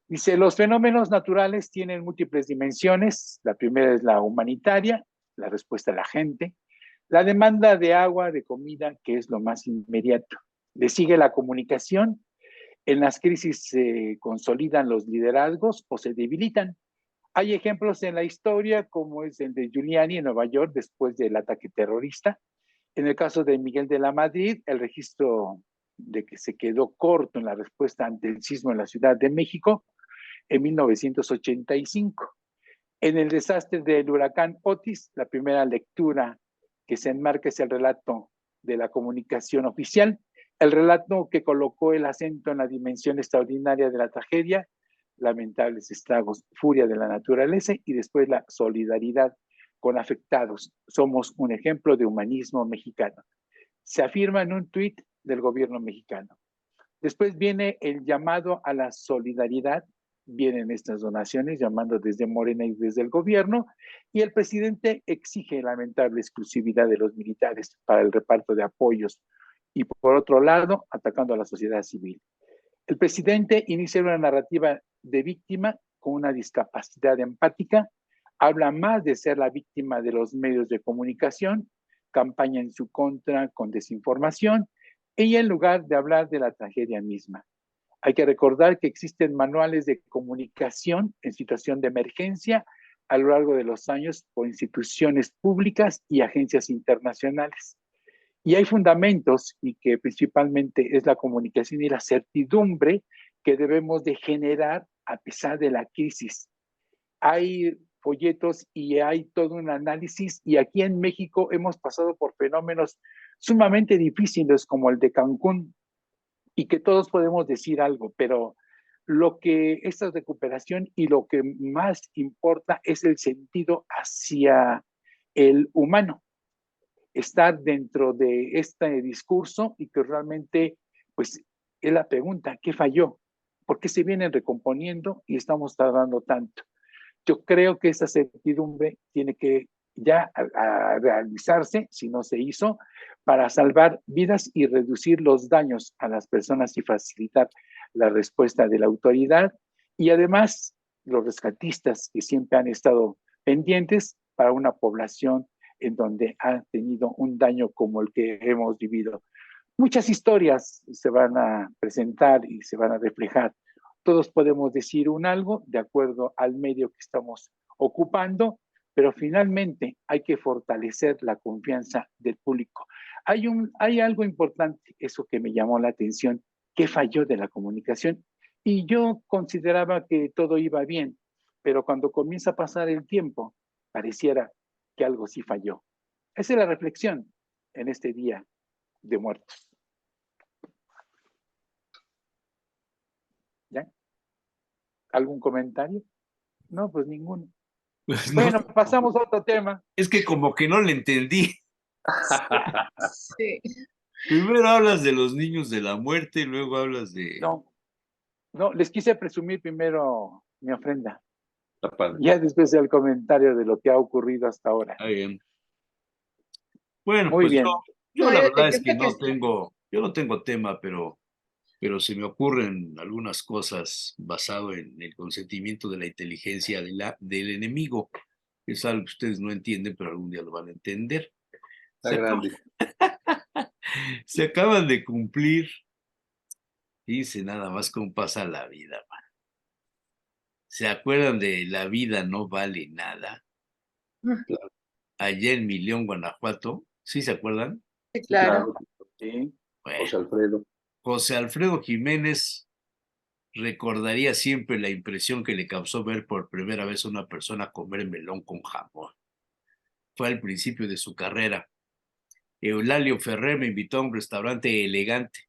Dice, los fenómenos naturales tienen múltiples dimensiones. La primera es la humanitaria, la respuesta de la gente. La demanda de agua, de comida, que es lo más inmediato. Le sigue la comunicación. En las crisis se consolidan los liderazgos o se debilitan. Hay ejemplos en la historia, como es el de Giuliani en Nueva York después del ataque terrorista. En el caso de Miguel de la Madrid, el registro de que se quedó corto en la respuesta ante el sismo en la Ciudad de México en 1985. En el desastre del huracán Otis, la primera lectura que se enmarca es el relato de la comunicación oficial, el relato que colocó el acento en la dimensión extraordinaria de la tragedia, lamentables estragos, furia de la naturaleza y después la solidaridad con afectados. Somos un ejemplo de humanismo mexicano. Se afirma en un tuit del gobierno mexicano. Después viene el llamado a la solidaridad, vienen estas donaciones llamando desde Morena y desde el gobierno, y el presidente exige lamentable exclusividad de los militares para el reparto de apoyos y por otro lado, atacando a la sociedad civil. El presidente inicia una narrativa de víctima con una discapacidad empática, habla más de ser la víctima de los medios de comunicación, campaña en su contra con desinformación, y en lugar de hablar de la tragedia misma. Hay que recordar que existen manuales de comunicación en situación de emergencia a lo largo de los años por instituciones públicas y agencias internacionales. Y hay fundamentos y que principalmente es la comunicación y la certidumbre que debemos de generar a pesar de la crisis. Hay folletos y hay todo un análisis y aquí en México hemos pasado por fenómenos sumamente difíciles como el de Cancún y que todos podemos decir algo, pero lo que esta recuperación y lo que más importa es el sentido hacia el humano, estar dentro de este discurso y que realmente, pues, es la pregunta, ¿qué falló? ¿Por qué se vienen recomponiendo y estamos tardando tanto? Yo creo que esa certidumbre tiene que ya a realizarse, si no se hizo, para salvar vidas y reducir los daños a las personas y facilitar la respuesta de la autoridad. Y además, los rescatistas que siempre han estado pendientes para una población en donde ha tenido un daño como el que hemos vivido. Muchas historias se van a presentar y se van a reflejar. Todos podemos decir un algo de acuerdo al medio que estamos ocupando, pero finalmente hay que fortalecer la confianza del público. Hay algo importante, eso que me llamó la atención, que falló de la comunicación. Y yo consideraba que todo iba bien, pero cuando comienza a pasar el tiempo, pareciera que algo sí falló. Esa es la reflexión en este día de muertos. ¿Ya? ¿Algún comentario? No, pues ninguno. Pues no, Bueno, pasamos a otro tema. es que como que no le entendí. Sí. Primero hablas de los niños de la muerte y luego hablas de... No, no, les quise presumir primero mi ofrenda. Está padre. Ya después el comentario de lo que ha ocurrido hasta ahora. Ah, bien. Bueno, Muy pues bien. yo No, la yo verdad es que creo que yo no tengo tema, pero se me ocurren algunas cosas basado en el consentimiento de la inteligencia del enemigo. Es algo que ustedes no entienden, pero algún día lo van a entender. Está Se, acaba- grande. se acaban de cumplir, dice nada más cómo pasa la vida, man. ¿Se acuerdan de La vida no vale nada? Allá en Milión, Guanajuato. ¿Sí se acuerdan? sí, Sí, claro. claro. Sí. Bueno, José Alfredo. José Alfredo Jiménez recordaría siempre la impresión que le causó ver por primera vez a una persona comer melón con jamón. Fue al principio de su carrera. Eulalio Ferrer me invitó a un restaurante elegante.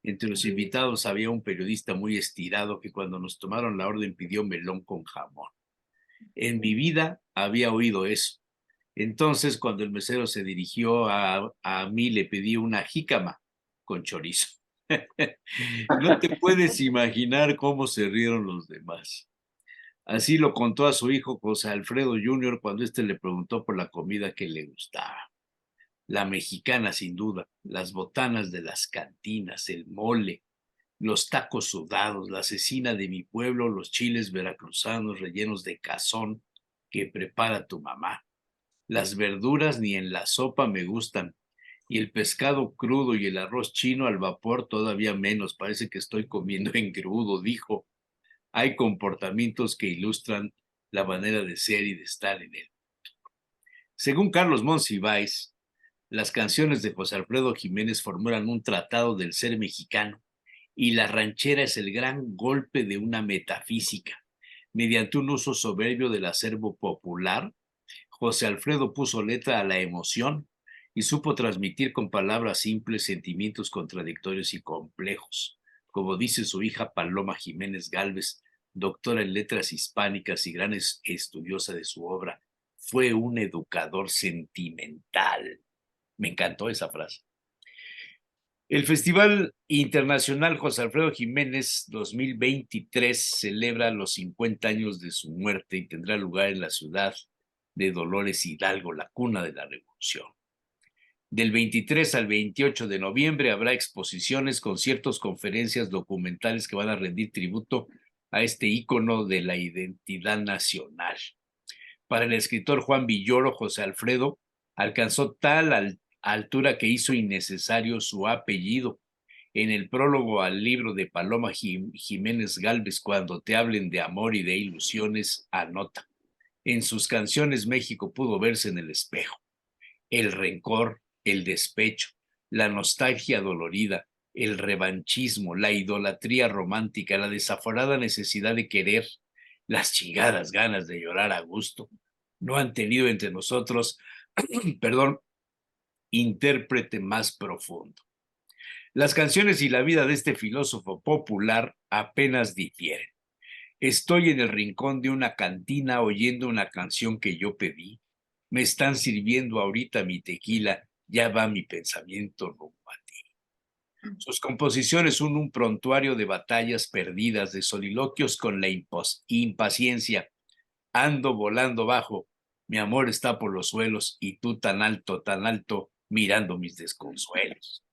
Entre los invitados había un periodista muy estirado que cuando nos tomaron la orden pidió melón con jamón. En mi vida había oído eso. Entonces, cuando el mesero se dirigió a mí, le pedí una jícama con chorizo. No te puedes imaginar cómo se rieron los demás. Así lo contó a su hijo José Alfredo Jr. cuando éste le preguntó por la comida que le gustaba. La mexicana, sin duda, las botanas de las cantinas, el mole, los tacos sudados, la cecina de mi pueblo, los chiles veracruzanos rellenos de cazón que prepara tu mamá. Las verduras ni en la sopa me gustan, y el pescado crudo y el arroz chino al vapor todavía menos. Parece que estoy comiendo engrudo, dijo. Hay comportamientos que ilustran la manera de ser y de estar en él. Según Carlos Monsiváis, las canciones de José Alfredo Jiménez formulan un tratado del ser mexicano, y la ranchera es el gran golpe de una metafísica. Mediante un uso soberbio del acervo popular, José Alfredo puso letra a la emoción y supo transmitir con palabras simples sentimientos contradictorios y complejos. Como dice su hija Paloma Jiménez Gálvez, doctora en letras hispánicas y gran estudiosa de su obra, fue un educador sentimental. Me encantó esa frase. El Festival Internacional José Alfredo Jiménez 2023 celebra los 50 años de su muerte y tendrá lugar en la ciudad de Dolores Hidalgo, la cuna de la Revolución. Del 23 al 28 de noviembre habrá exposiciones, conciertos, conferencias, documentales que van a rendir tributo a este ícono de la identidad nacional. Para el escritor Juan Villoro, José Alfredo alcanzó tal altura que hizo innecesario su apellido. En el prólogo al libro de Paloma Jiménez Gálvez, Cuando te hablen de amor y de ilusiones, anota: en sus canciones México pudo verse en el espejo. El rencor, el despecho, la nostalgia dolorida, el revanchismo, la idolatría romántica, la desaforada necesidad de querer, las chingadas ganas de llorar a gusto, no han tenido entre nosotros, perdón, intérprete más profundo. Las canciones y la vida de este filósofo popular apenas difieren. Estoy en el rincón de una cantina oyendo una canción que yo pedí. Me están sirviendo ahorita mi tequila, ya va mi pensamiento rumbo a ti. Sus composiciones son un prontuario de batallas perdidas, de soliloquios con la impaciencia. Ando volando bajo, mi amor está por los suelos y tú tan alto, mirando mis desconsuelos.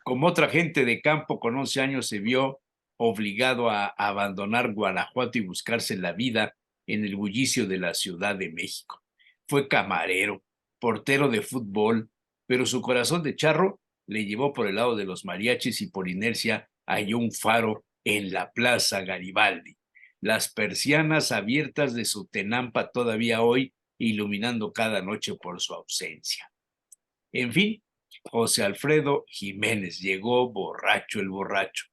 Como otra gente de campo, con 11 años se vio obligado a abandonar Guanajuato y buscarse la vida en el bullicio de la Ciudad de México. Fue camarero, portero de fútbol, pero su corazón de charro le llevó por el lado de los mariachis y por inercia halló un faro en la Plaza Garibaldi. Las persianas abiertas de su tenampa todavía hoy, iluminando cada noche por su ausencia. En fin, José Alfredo Jiménez llegó borracho el borracho.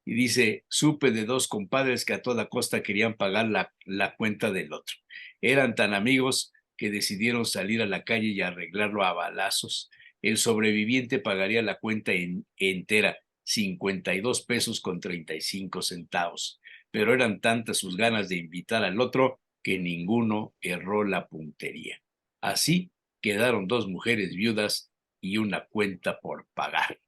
Y dice, supe de dos compadres que a toda costa querían pagar la cuenta del otro. Eran tan amigos que decidieron salir a la calle y arreglarlo a balazos. El sobreviviente pagaría la cuenta entera, 52 pesos con 35 centavos. Pero eran tantas sus ganas de invitar al otro que ninguno erró la puntería. Así quedaron dos mujeres viudas y una cuenta por pagar.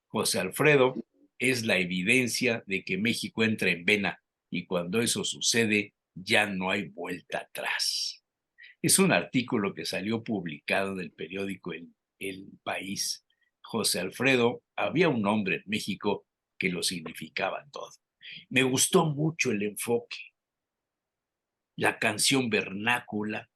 José Alfredo es la evidencia de que México entra en vena y cuando eso sucede ya no hay vuelta atrás. Es un artículo que salió publicado en el periódico El País. José Alfredo, había un hombre en México que lo significaba todo. Me gustó mucho el enfoque, la canción vernácula,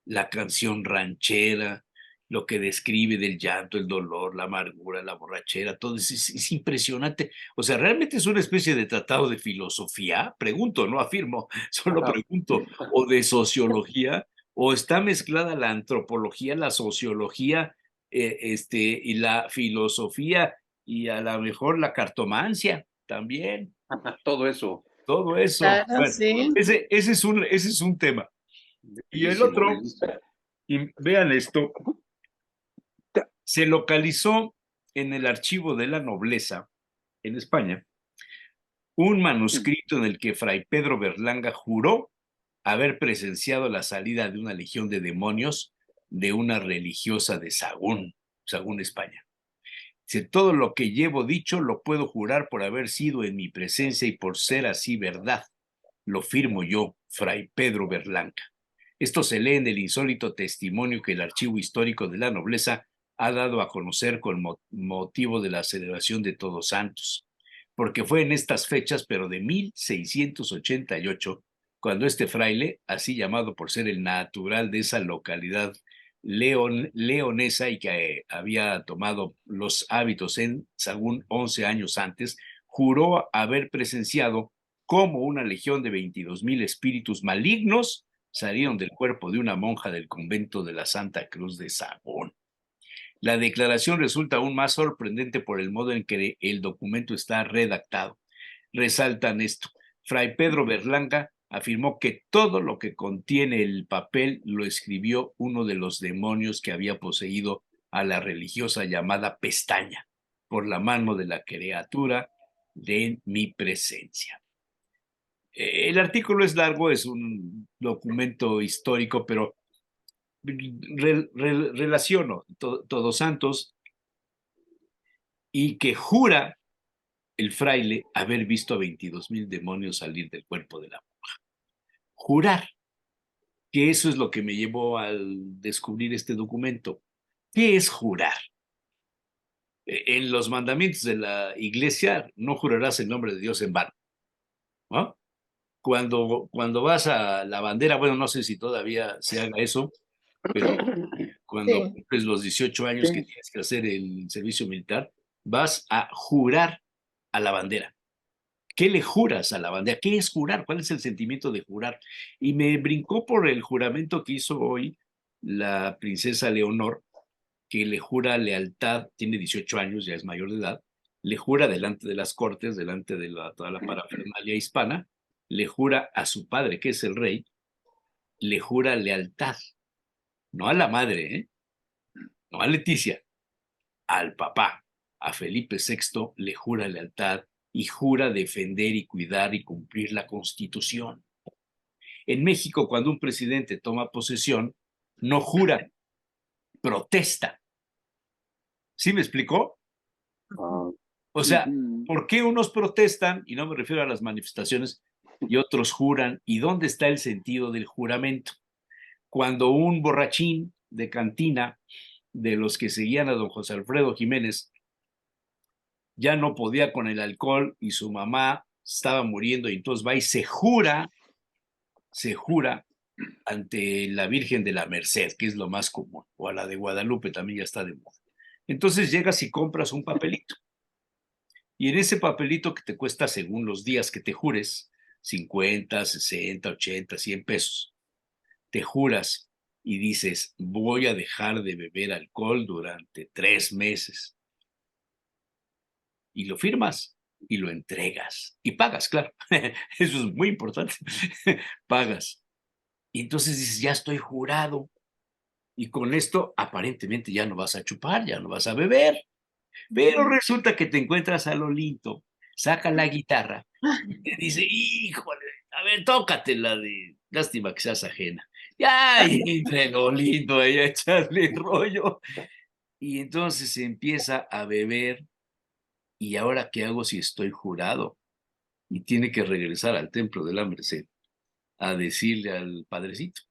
la canción ranchera, lo que describe del llanto, el dolor, la amargura, la borrachera, todo es impresionante. O sea, realmente es una especie de tratado de filosofía, pregunto, no afirmo, solo pregunto, o de sociología, o está mezclada la antropología, la sociología, y la filosofía, y a lo mejor la cartomancia también. Todo eso. Todo eso. Claro, Bueno, sí. ese es un tema. Y el Bellísimo, otro, bellísimo. y vean esto. Se localizó en el archivo de la nobleza en España un manuscrito en el que Fray Pedro Berlanga juró haber presenciado la salida de una legión de demonios de una religiosa de Sahagún, España. Dice, todo lo que llevo dicho lo puedo jurar por haber sido en mi presencia y por ser así verdad. Lo firmo yo, Fray Pedro Berlanga. Esto se lee en el insólito testimonio que el Archivo Histórico de la Nobleza ha dado a conocer con motivo de la celebración de Todos Santos, porque fue en estas fechas, pero de 1688, cuando este fraile, así llamado por ser el natural de esa localidad leonesa y que había tomado los hábitos en Sahagún 11 años antes, juró haber presenciado cómo una legión de 22,000 espíritus malignos salieron del cuerpo de una monja del convento de la Santa Cruz de Sahagún. La declaración resulta aún más sorprendente por el modo en que el documento está redactado. Resaltan esto. Fray Pedro Berlanga afirmó que todo lo que contiene el papel lo escribió uno de los demonios que había poseído a la religiosa llamada Pestaña, por la mano de la criatura de mi presencia. El artículo es largo, es un documento histórico, pero relaciono Todos Santos y que jura el fraile haber visto a 22,000 demonios salir del cuerpo de la monja. Jurar, que eso es lo que me llevó al descubrir este documento. ¿Qué es jurar? En los mandamientos de la iglesia no jurarás el nombre de Dios en vano, ¿no? Cuando vas a la bandera, bueno, no sé si todavía se haga eso, pero cuando cumples los 18 años que tienes que hacer el servicio militar, vas a jurar a la bandera. ¿Qué le juras a la bandera? ¿Qué es jurar? ¿Cuál es el sentimiento de jurar? Y me brincó por el juramento que hizo hoy la princesa Leonor, que le jura lealtad, tiene 18 años, ya es mayor de edad, le jura delante de las cortes, delante de toda la parafernalia hispana, le jura a su padre, que es el rey, le jura lealtad, no a la madre, no a Leticia, al papá, a Felipe VI, le jura lealtad y jura defender y cuidar y cumplir la Constitución. En México, cuando un presidente toma posesión, no jura, protesta. ¿Sí me explicó? O sea, ¿por qué unos protestan, y no me refiero a las manifestaciones, y otros juran? ¿Y dónde está el sentido del juramento? Cuando un borrachín de cantina, de los que seguían a don José Alfredo Jiménez, ya no podía con el alcohol y su mamá estaba muriendo, y entonces va y se jura ante la Virgen de la Merced, que es lo más común, o a la de Guadalupe, también ya está de moda. Entonces llegas y compras un papelito, y en ese papelito que te cuesta, según los días que te jures, 50, 60, 80, 100 pesos, te juras y dices, voy a dejar de beber alcohol durante 3 meses. Y lo firmas y lo entregas y pagas, claro. Eso es muy importante. Pagas. Y entonces dices, ya estoy jurado. Y con esto aparentemente ya no vas a chupar, ya no vas a beber. Pero resulta que te encuentras a Lolito, saca la guitarra y te dice, híjole, a ver, tócatela de lástima que seas ajena. Ya, y entre Lolito, ahí a echarle rollo. Y entonces se empieza a beber. ¿Y ahora qué hago si estoy jurado? Y tiene que regresar al templo de la Merced a decirle al padrecito,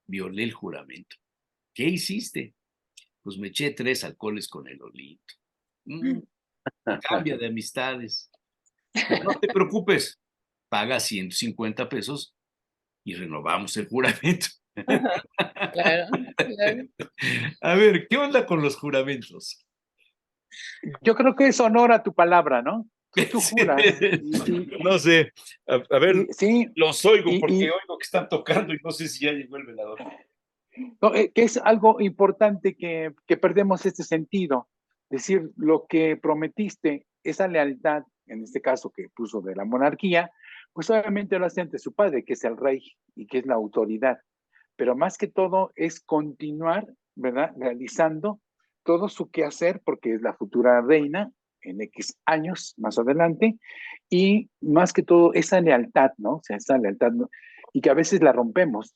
violé el juramento. ¿Qué hiciste? Pues me eché 3 alcoholes con el Lolito. Cambia de amistades. No te preocupes, paga 150 pesos y renovamos el juramento. Claro, claro. A ver, ¿qué onda con los juramentos? Yo creo que es honor a tu palabra, ¿no? Tú juras. No sé, a ver, sí, los oigo porque oigo que están tocando y no sé si ya llegó el velador. No, que es algo importante que perdemos este sentido. Es decir, lo que prometiste, esa lealtad, en este caso que puso de la monarquía, pues obviamente lo hace ante su padre, que es el rey y que es la autoridad. Pero más que todo es continuar ¿verdad? Realizando todo su quehacer, porque es la futura reina en X años más adelante, y más que todo esa lealtad, ¿no? O sea, esa lealtad, ¿no? Y que a veces la rompemos.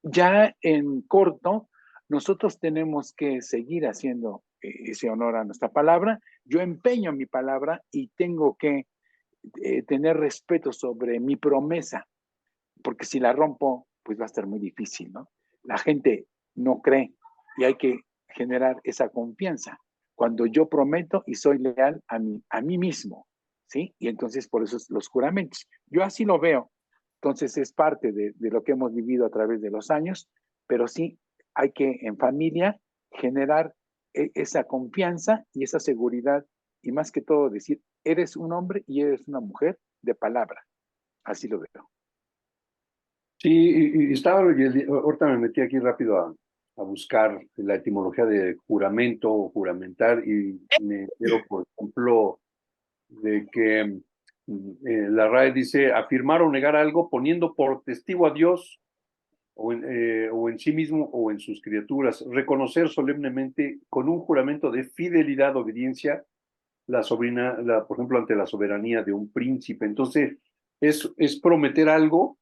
Ya en corto, nosotros tenemos que seguir haciendo ese honor a nuestra palabra. Yo empeño mi palabra y tengo que tener respeto sobre mi promesa, porque si la rompo, pues va a estar muy difícil, ¿no? La gente no cree y hay que generar esa confianza. Cuando yo prometo y soy leal a mí mismo, ¿sí? Y entonces por eso los juramentos. Yo así lo veo. Entonces es parte de lo que hemos vivido a través de los años, pero sí hay que en familia generar esa confianza y esa seguridad y más que todo decir, eres un hombre y eres una mujer de palabra. Así lo veo. Sí, ahorita me metí aquí rápido a buscar la etimología de juramento o juramentar y me entero, por ejemplo, de que la RAE dice afirmar o negar algo poniendo por testigo a Dios o en sí mismo o en sus criaturas, reconocer solemnemente con un juramento de fidelidad, obediencia, por ejemplo, ante la soberanía de un príncipe. Entonces, es prometer algo,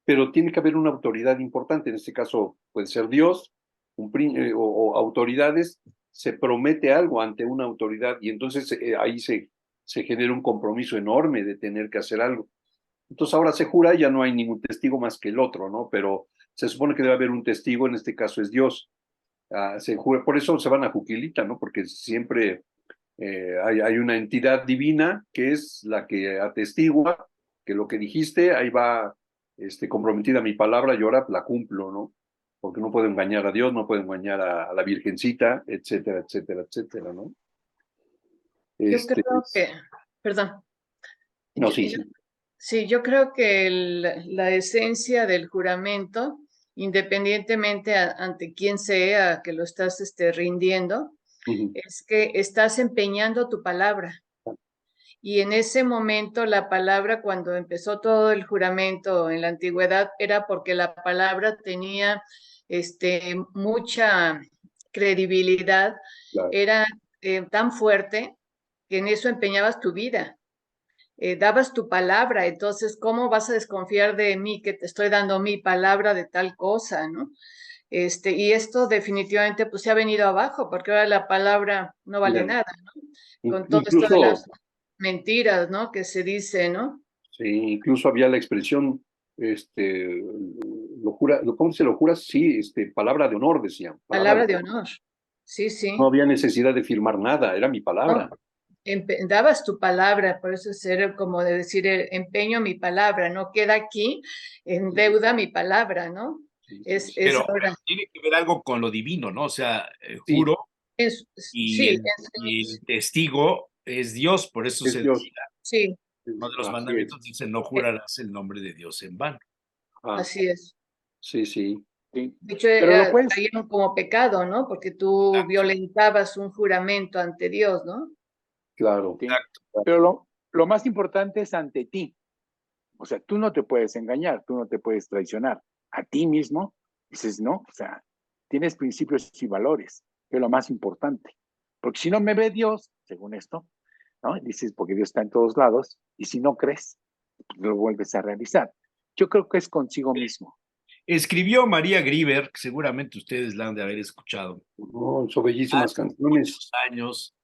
pero tiene que haber una autoridad importante, en este caso puede ser Dios, o autoridades, se promete algo ante una autoridad y entonces ahí se genera un compromiso enorme de tener que hacer algo. Entonces ahora se jura y ya no hay ningún testigo más que el otro, ¿no? Pero se supone que debe haber un testigo, en este caso es Dios. Se jura, por eso se van a Juquilita, ¿no? Porque siempre hay una entidad divina que es la que atestigua que lo que dijiste, ahí va comprometida mi palabra y ahora la cumplo, ¿no? Porque no puedo engañar a Dios, no puedo engañar a la Virgencita, etcétera, etcétera, etcétera, ¿no? Yo creo que, perdón, No, yo, sí, yo- sí. sí, yo creo que la esencia del juramento, independientemente ante quién sea que lo estás rindiendo, Uh-huh. es que estás empeñando tu palabra. Y en ese momento la palabra, cuando empezó todo el juramento en la antigüedad, era porque la palabra tenía mucha credibilidad, Claro. era tan fuerte que en eso empeñabas tu vida, dabas tu palabra, entonces, ¿cómo vas a desconfiar de mí que te estoy dando mi palabra de tal cosa, ¿no? Y esto definitivamente pues se ha venido abajo, porque ahora la palabra no vale Mira, nada, ¿no? Con todo esto de incluso, las mentiras, ¿no? Que se dice, ¿no? sí, incluso había la expresión, ¿cómo se lo juras? Sí, palabra de honor, decían, palabra de Palabra de honor. honor. Sí, No sí. había necesidad de firmar nada, era mi palabra. No, dabas tu palabra, por eso es ser como de decir, empeño mi palabra, no queda aquí en deuda mi palabra, ¿no? Sí, sí, Es, sí. es Pero ahora. tiene que ver algo con lo divino, ¿no? O sea, Sí, juro y Sí, el testigo es Dios, por eso es se Dios. decía, sí, uno de los Así es. mandamientos dice, no eh, jurarás el nombre de Dios en vano. Ah, así es. sí, sí. ¿sí? De hecho, Pero lo puedes, caían como pecado, ¿no? Porque tú Exacto, violentabas un juramento ante Dios, ¿no? Claro. ¿sí? exacto. Pero lo más importante es ante ti. O sea, tú no te puedes engañar, tú no te puedes traicionar. A ti mismo, dices, no, o sea, tienes principios y valores, que es lo más importante. Porque si no me ve Dios, según esto, ¿no? Dices, porque Dios está en todos lados, y si no crees, pues lo vuelves a realizar. Yo creo que es consigo mismo. Escribió María Grieber, que seguramente ustedes la han de haber escuchado, No, son bellísimas hace canciones. muchos años,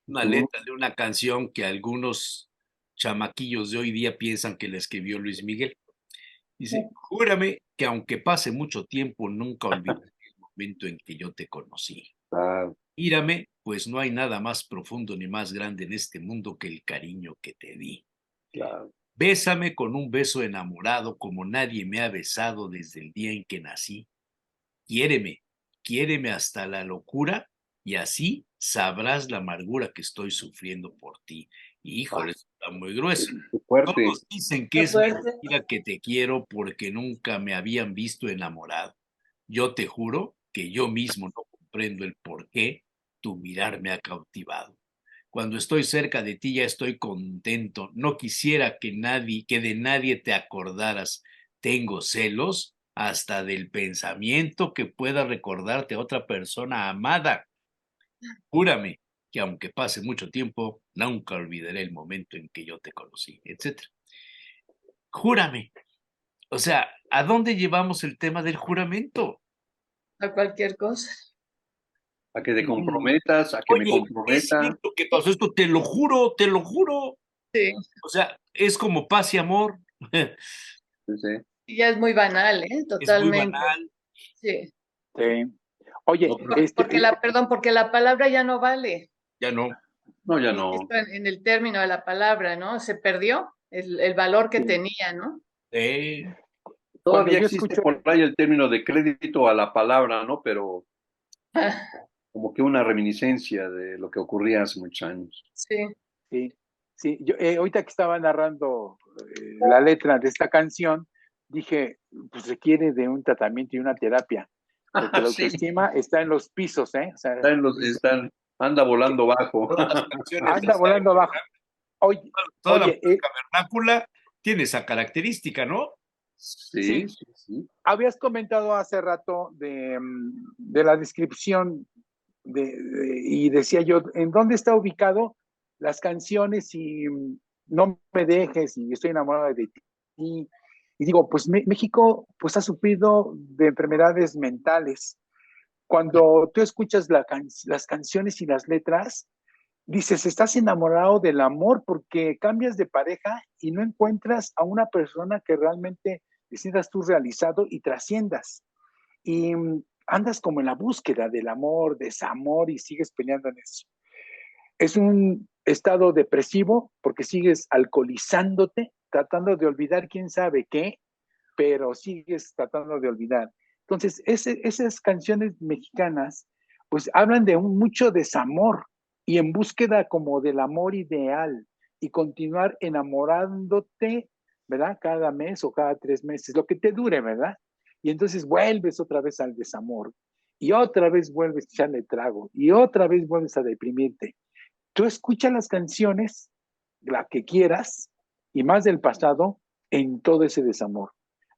una Mm, letra de una canción que algunos chamaquillos de hoy día piensan que la escribió Luis Miguel. Dice, júrame que aunque pase mucho tiempo, nunca olvidaré el momento en que yo te conocí. claro, Mírame, pues no hay nada más profundo ni más grande en este mundo que el cariño que te di. claro. Bésame con un beso enamorado como nadie me ha besado desde el día en que nací. Quiéreme, quiéreme hasta la locura y así sabrás la amargura que estoy sufriendo por ti. Ah, Híjole, está muy grueso. qué fuerte. Todos dicen que Qué es fuerte. mentira que te quiero porque nunca me habían visto enamorado. Yo te juro que yo mismo no comprendo el por qué tu mirar me ha cautivado. Cuando estoy cerca de ti ya estoy contento. No quisiera que de nadie te acordaras. Tengo celos hasta del pensamiento que pueda recordarte a otra persona amada. Júrame que aunque pase mucho tiempo, nunca olvidaré el momento en que yo te conocí, etcétera. Júrame. O sea, ¿a dónde llevamos el tema del juramento? A cualquier cosa. A que te comprometas, a que me Oye, es comprometa. cierto que pasó esto, te lo juro, te lo juro. Sí. O sea, es como paz y amor. Sí, sí. Y ya es muy banal, ¿eh? Es muy Totalmente. banal. Sí. Sí. Oye, No, pero- Perdón, porque la palabra ya no vale. Ya no. no, ya no. Insisto en el término de la palabra, ¿no? Se perdió el valor que sí. tenía, ¿no? Cuando Todavía yo existe escucho, por ahí el término de crédito a la palabra, ¿no? Pero como que una reminiscencia de lo que ocurría hace muchos años. Sí. sí, sí, yo, ahorita que estaba narrando la letra de esta canción, dije, pues requiere de un tratamiento y una terapia, porque la Sí, autoestima está en los pisos, ¿eh? O sea, anda volando bajo. Todas las canciones de anda esa volando época, abajo. Oye, toda la oye, música vernácula tiene esa característica, ¿no? Sí, sí, sí, sí. habías comentado hace rato de la descripción y decía yo, ¿en dónde está ubicado las canciones y no me dejes y estoy enamorada de ti? Y digo, pues México pues ha sufrido de enfermedades mentales. Cuando tú escuchas las canciones y las letras, dices, estás enamorado del amor porque cambias de pareja y no encuentras a una persona que realmente te sientas tú realizado y trasciendas. Y andas como en la búsqueda del amor, desamor y sigues peleando en eso. Es un estado depresivo porque sigues alcoholizándote, tratando de olvidar quién sabe qué, pero sigues tratando de olvidar. Entonces, esas canciones mexicanas, pues hablan de mucho desamor y en búsqueda como del amor ideal y continuar enamorándote, ¿verdad? Cada mes o cada 3 meses, lo que te dure, ¿verdad? Y entonces vuelves otra vez al desamor y otra vez vuelves a echarle trago y otra vez vuelves a deprimirte. Tú escuchas las canciones, la que quieras, y más del pasado, en todo ese desamor.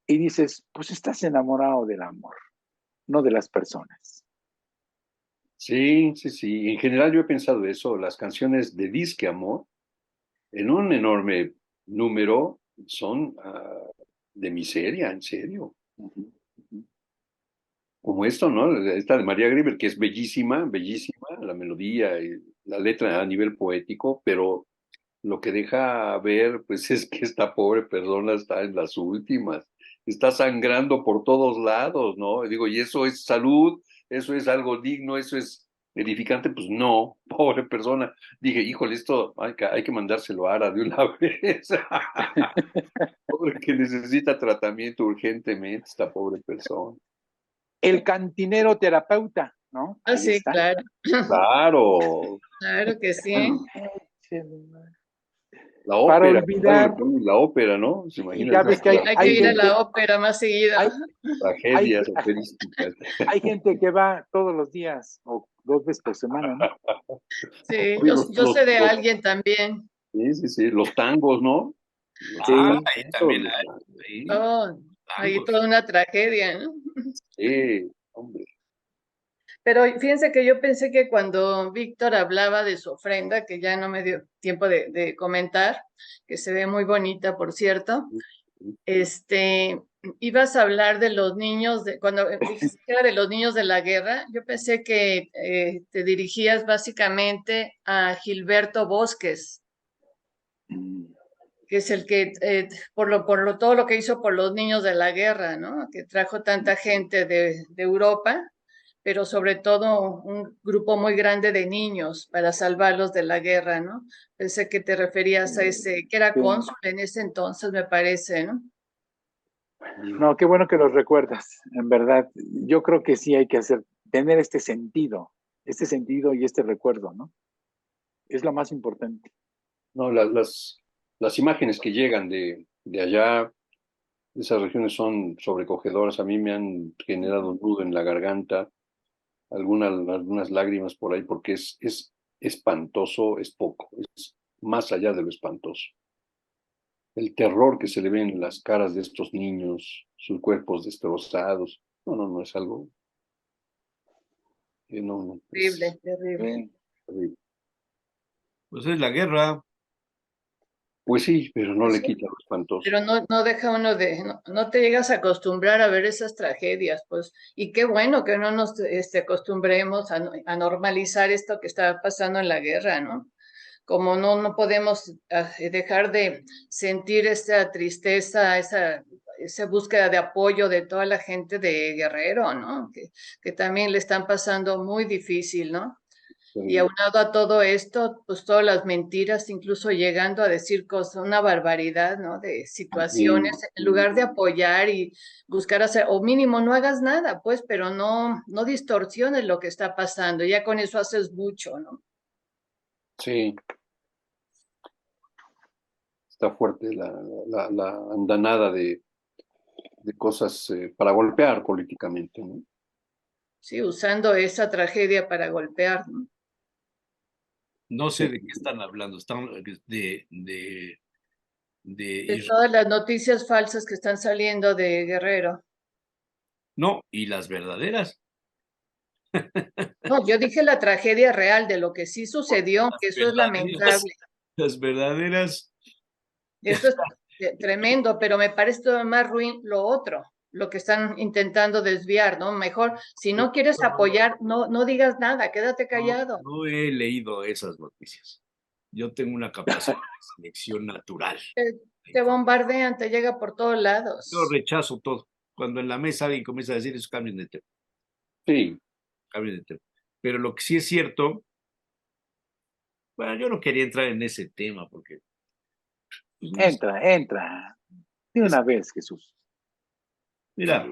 Y dices, pues estás enamorado del amor, no de las personas. Sí, sí, sí. En general yo he pensado eso, las canciones de disque amor, en un enorme número, son de miseria, en serio. Ujú, ujú. Como esto, ¿no? Esta de María Grieber, que es bellísima, bellísima, la melodía y la letra a nivel poético, pero lo que deja ver, pues es que esta pobre persona está en las últimas, está sangrando por todos lados, ¿no? Y digo, ¿y eso es salud? ¿Eso es algo digno? ¿Eso es edificante? Pues no, pobre persona. Dije, híjole, esto hay que mandárselo a Ara de una vez. Pobre que necesita tratamiento urgentemente, esta pobre persona. El cantinero terapeuta, ¿no? Ah, Ahí sí, está. claro. Claro, Claro que sí. bueno, la Para ópera, le olvidar, ponen la ópera, ¿no? ¿Se ya imaginan ves esas que Hay que ir a la ópera más seguido. hay, hay, tragedias operísticas? hay gente que va todos los días o 2 veces por semana, ¿no? Sí, Oye, yo sé de alguien también. sí, sí, sí, los tangos, ¿no? Los Ah, Sí, tangos, ahí también los hay, tangos. sí, Oh, hay tangos. toda una tragedia, ¿no? Sí, hombre. Pero fíjense que yo pensé que cuando Víctor hablaba de su ofrenda, que ya no me dio tiempo de comentar, que se ve muy bonita, por cierto, este, ibas a hablar de los niños, cuando dijiste que era de los niños de la guerra, yo pensé que te dirigías básicamente a Gilberto Bosques, Mm, que es el que, todo lo que hizo por los niños de la guerra, ¿no? Que trajo tanta gente de Europa, pero sobre todo un grupo muy grande de niños para salvarlos de la guerra, ¿no? Pensé que te referías a ese, que era sí. cónsul en ese entonces, me parece, ¿no? No, qué bueno que los recuerdas, en verdad. Yo creo que sí hay que tener este sentido y este recuerdo, ¿no? Es lo más importante. No, las imágenes que llegan de allá, de esas regiones son sobrecogedoras. A mí me han generado un nudo en la garganta, algunas lágrimas por ahí, porque es espantoso, es poco, es más allá de lo espantoso. El terror que se le ve en las caras de estos niños sus cuerpos destrozados. No, no, no es algo que no, Terrible, terrible. terrible. Pues es la guerra. Pues sí, pero no le Sí. quita lo espantoso. Pero no deja uno no te llegas a acostumbrar a ver esas tragedias, pues, y qué bueno que no nos acostumbremos a normalizar esto que está pasando en la guerra, ¿no? Como no podemos dejar de sentir esa tristeza, esa búsqueda de apoyo de toda la gente de Guerrero, ¿no? Que también le están pasando muy difícil, ¿no? Y aunado a todo esto, pues todas las mentiras, incluso llegando a decir cosas, una barbaridad, ¿no? De situaciones, en lugar de apoyar y buscar hacer, o mínimo no hagas nada, pues, pero no distorsiones lo que está pasando, ya con eso haces mucho, ¿no? Sí, está fuerte la andanada de cosas para golpear políticamente, ¿no? Sí, usando esa tragedia para golpear, ¿no? No sé Sí. de qué están hablando. Están de De todas las noticias falsas que están saliendo de Guerrero. No, y las verdaderas. No, yo dije la tragedia real de lo que sí sucedió, que eso es lamentable. Las verdaderas. Eso es tremendo, pero me parece todavía más ruin lo otro, lo que están intentando desviar, ¿no? Mejor, si no quieres apoyar, no digas nada, quédate callado. No he leído esas noticias. Yo tengo una capacidad de selección natural. Te bombardean, te llega por todos Yo lados. rechazo todo. Cuando en la mesa alguien comienza a decir eso, cambien de tema, Sí, cambien de tema. Pero lo que sí es cierto, bueno, yo no quería entrar en ese tema porque pues, no sé. Entra. De una vez, Jesús. Mira,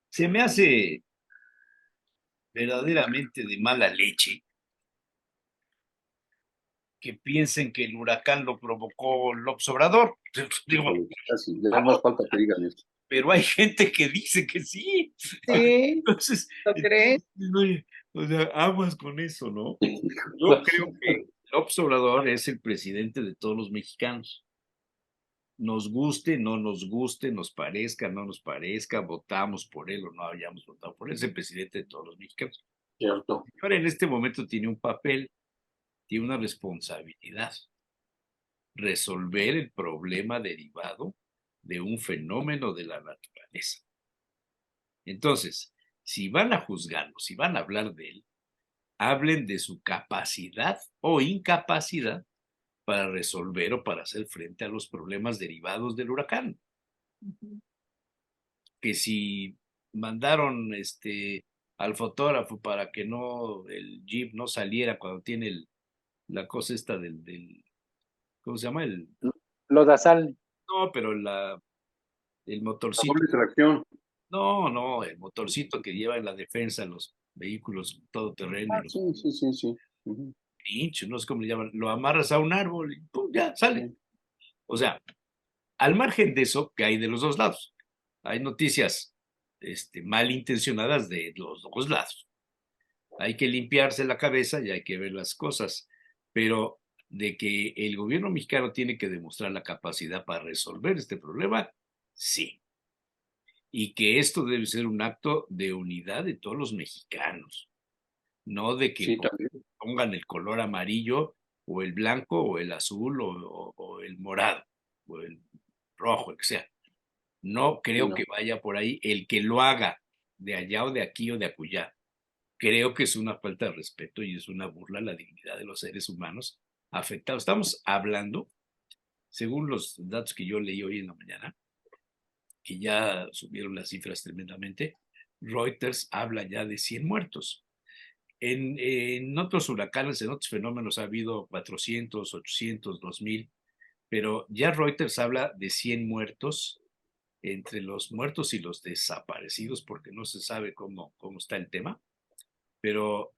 se me hace verdaderamente de mala leche que piensen que el huracán lo provocó López Obrador. Digo, casi, ya más falta que digan esto. pero hay gente que dice que sí. Sí, Entonces, ¿lo crees? o sea, aguas con eso, ¿no? Yo creo que López Obrador es el presidente de todos los mexicanos. Nos guste, no nos guste, nos parezca, no nos parezca, votamos por él o no hayamos votado por él, es el presidente de todos los mexicanos. Cierto. Ahora en este momento tiene un papel, tiene una responsabilidad, resolver el problema derivado de un fenómeno de la naturaleza. Entonces, si van a juzgarlo, si van a hablar de él, hablen de su capacidad o incapacidad para resolver o para hacer frente a los problemas derivados del huracán. Que si mandaron al fotógrafo para que el jeep no saliera cuando tiene la cosa esta ¿cómo se llama? Lo da sal. No, pero el La motorcito. doble tracción. No, el motorcito que lleva en la defensa los vehículos todoterreno y los Sí. pinchos, no sé cómo le llaman, lo amarras a un árbol y ¡pum! Ya sale. O sea, al margen de eso, que hay de los dos lados. Hay noticias malintencionadas de los dos lados. Hay que limpiarse la cabeza y hay que ver las cosas. Pero de que el gobierno mexicano tiene que demostrar la capacidad para resolver este problema, sí. Y que esto debe ser un acto de unidad de todos los mexicanos, no de que Sí, también. pongan el color amarillo o el blanco o el azul o el morado o el rojo, el que sea. No creo que vaya por ahí el que lo haga de allá o de aquí o de acullá. Creo que es una falta de respeto y es una burla a la dignidad de los seres humanos afectados. Estamos hablando, según los datos que yo leí hoy en la mañana, que ya subieron las cifras tremendamente, Reuters habla ya de 100 muertos. En otros huracanes, en otros fenómenos ha habido 400, 800, 2000, pero ya Reuters habla de 100 muertos, entre los muertos y los desaparecidos, porque no se sabe cómo está el tema,